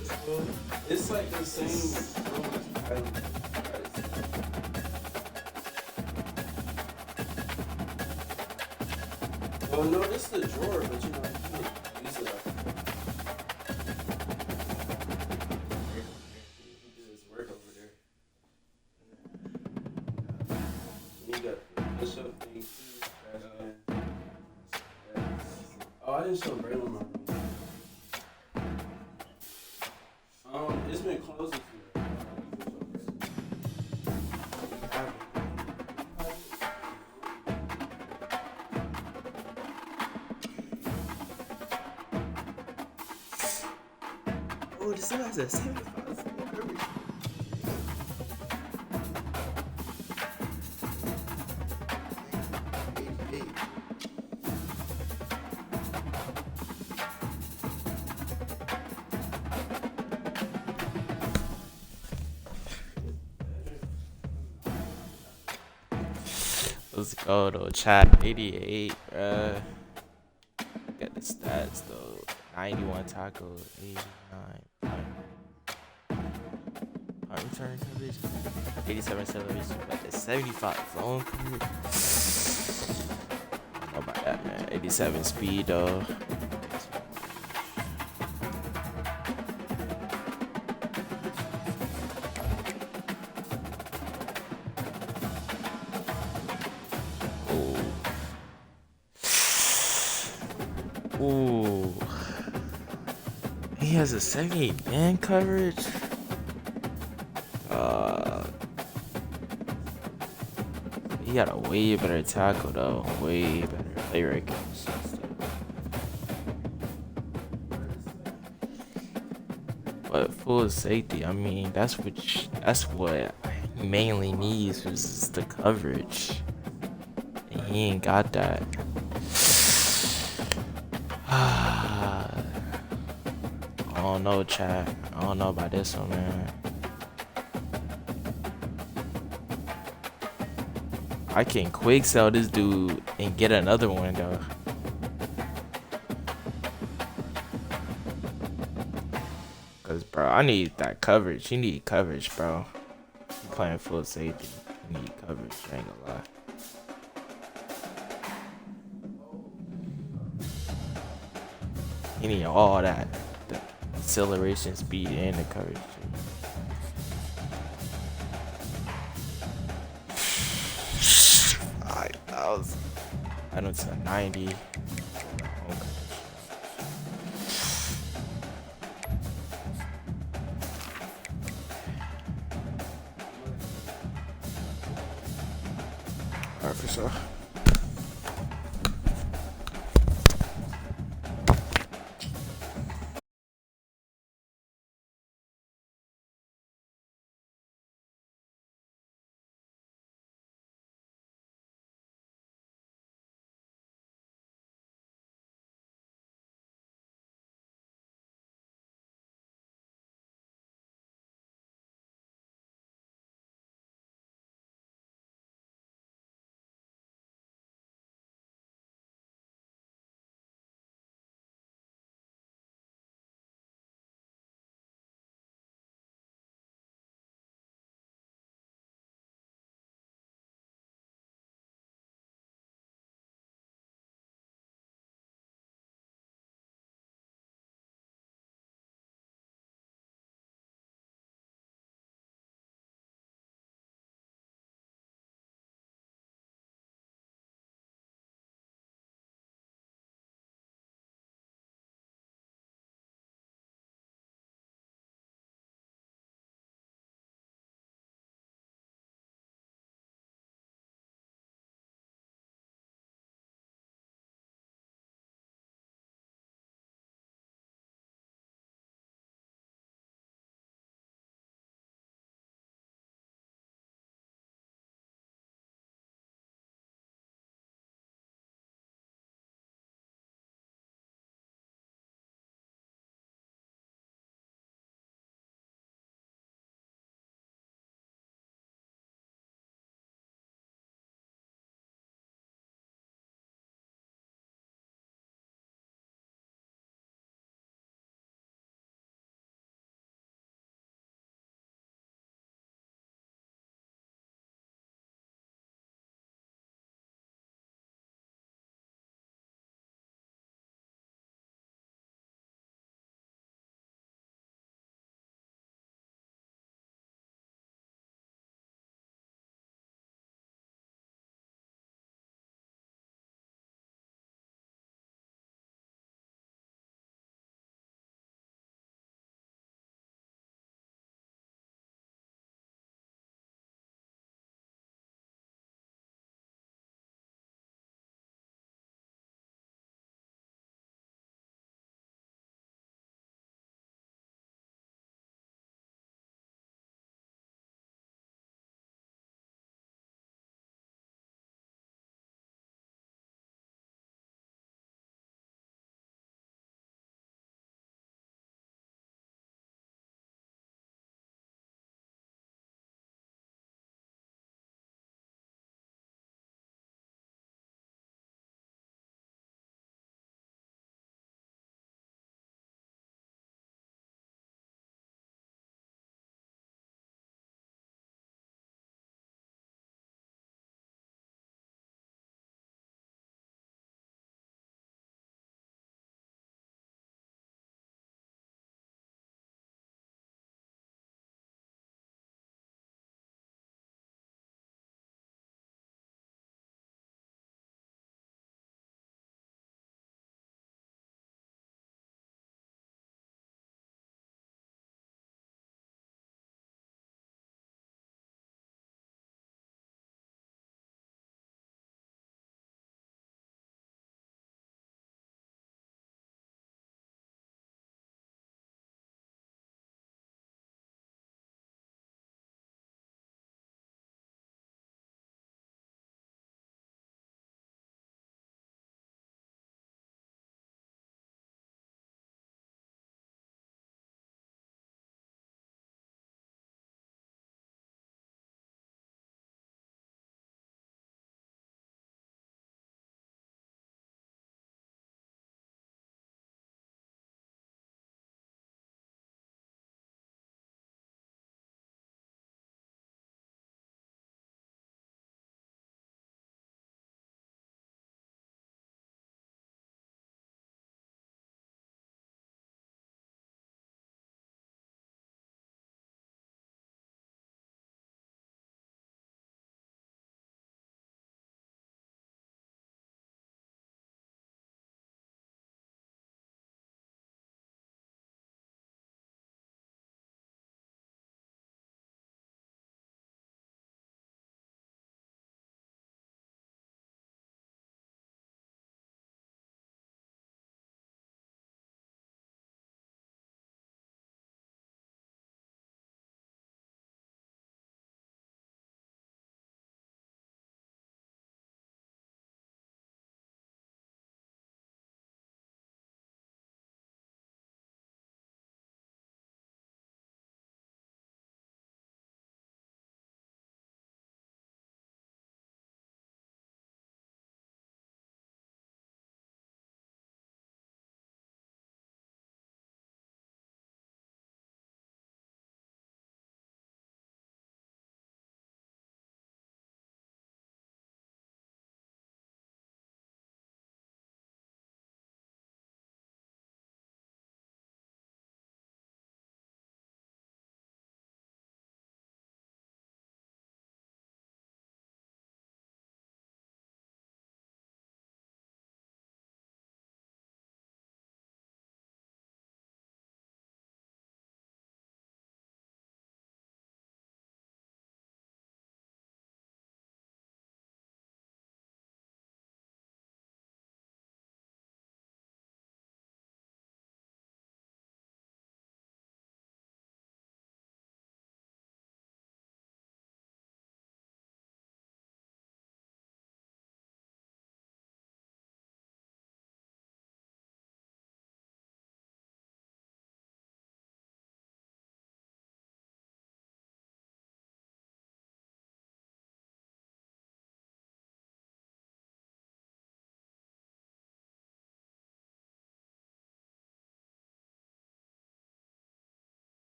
Speaker 9: it's cool. It's like the same room as Kylie. Well, no, this is the drawer, but you know, you can use it like he did his work over there. And you got the push-up thing too, trash can. Oh, I didn't show Braylon my room. It's been closing for me. Oh, this has a 75. Let's go though, chat. 88, bruh. Get the stats though. 91 tackle, 89. Punt return coverage, 87 celebration, but the 75 zone coverage. How about that, man? 87 speed though. Ooh. He has a 78 man coverage. He got a way better tackle though. Way better play records. But full safety, I mean, that's what he mainly needs is the coverage. And he ain't got that. I don't know, chat. I don't know about this one, man. I can quick sell this dude and get another one, though. Cause, bro, I need that coverage. You need coverage, bro. I'm playing full safety. You need coverage. I ain't gonna lie. You need all that, the acceleration, speed, and the coverage. I know it's a 90. Alright, for sure.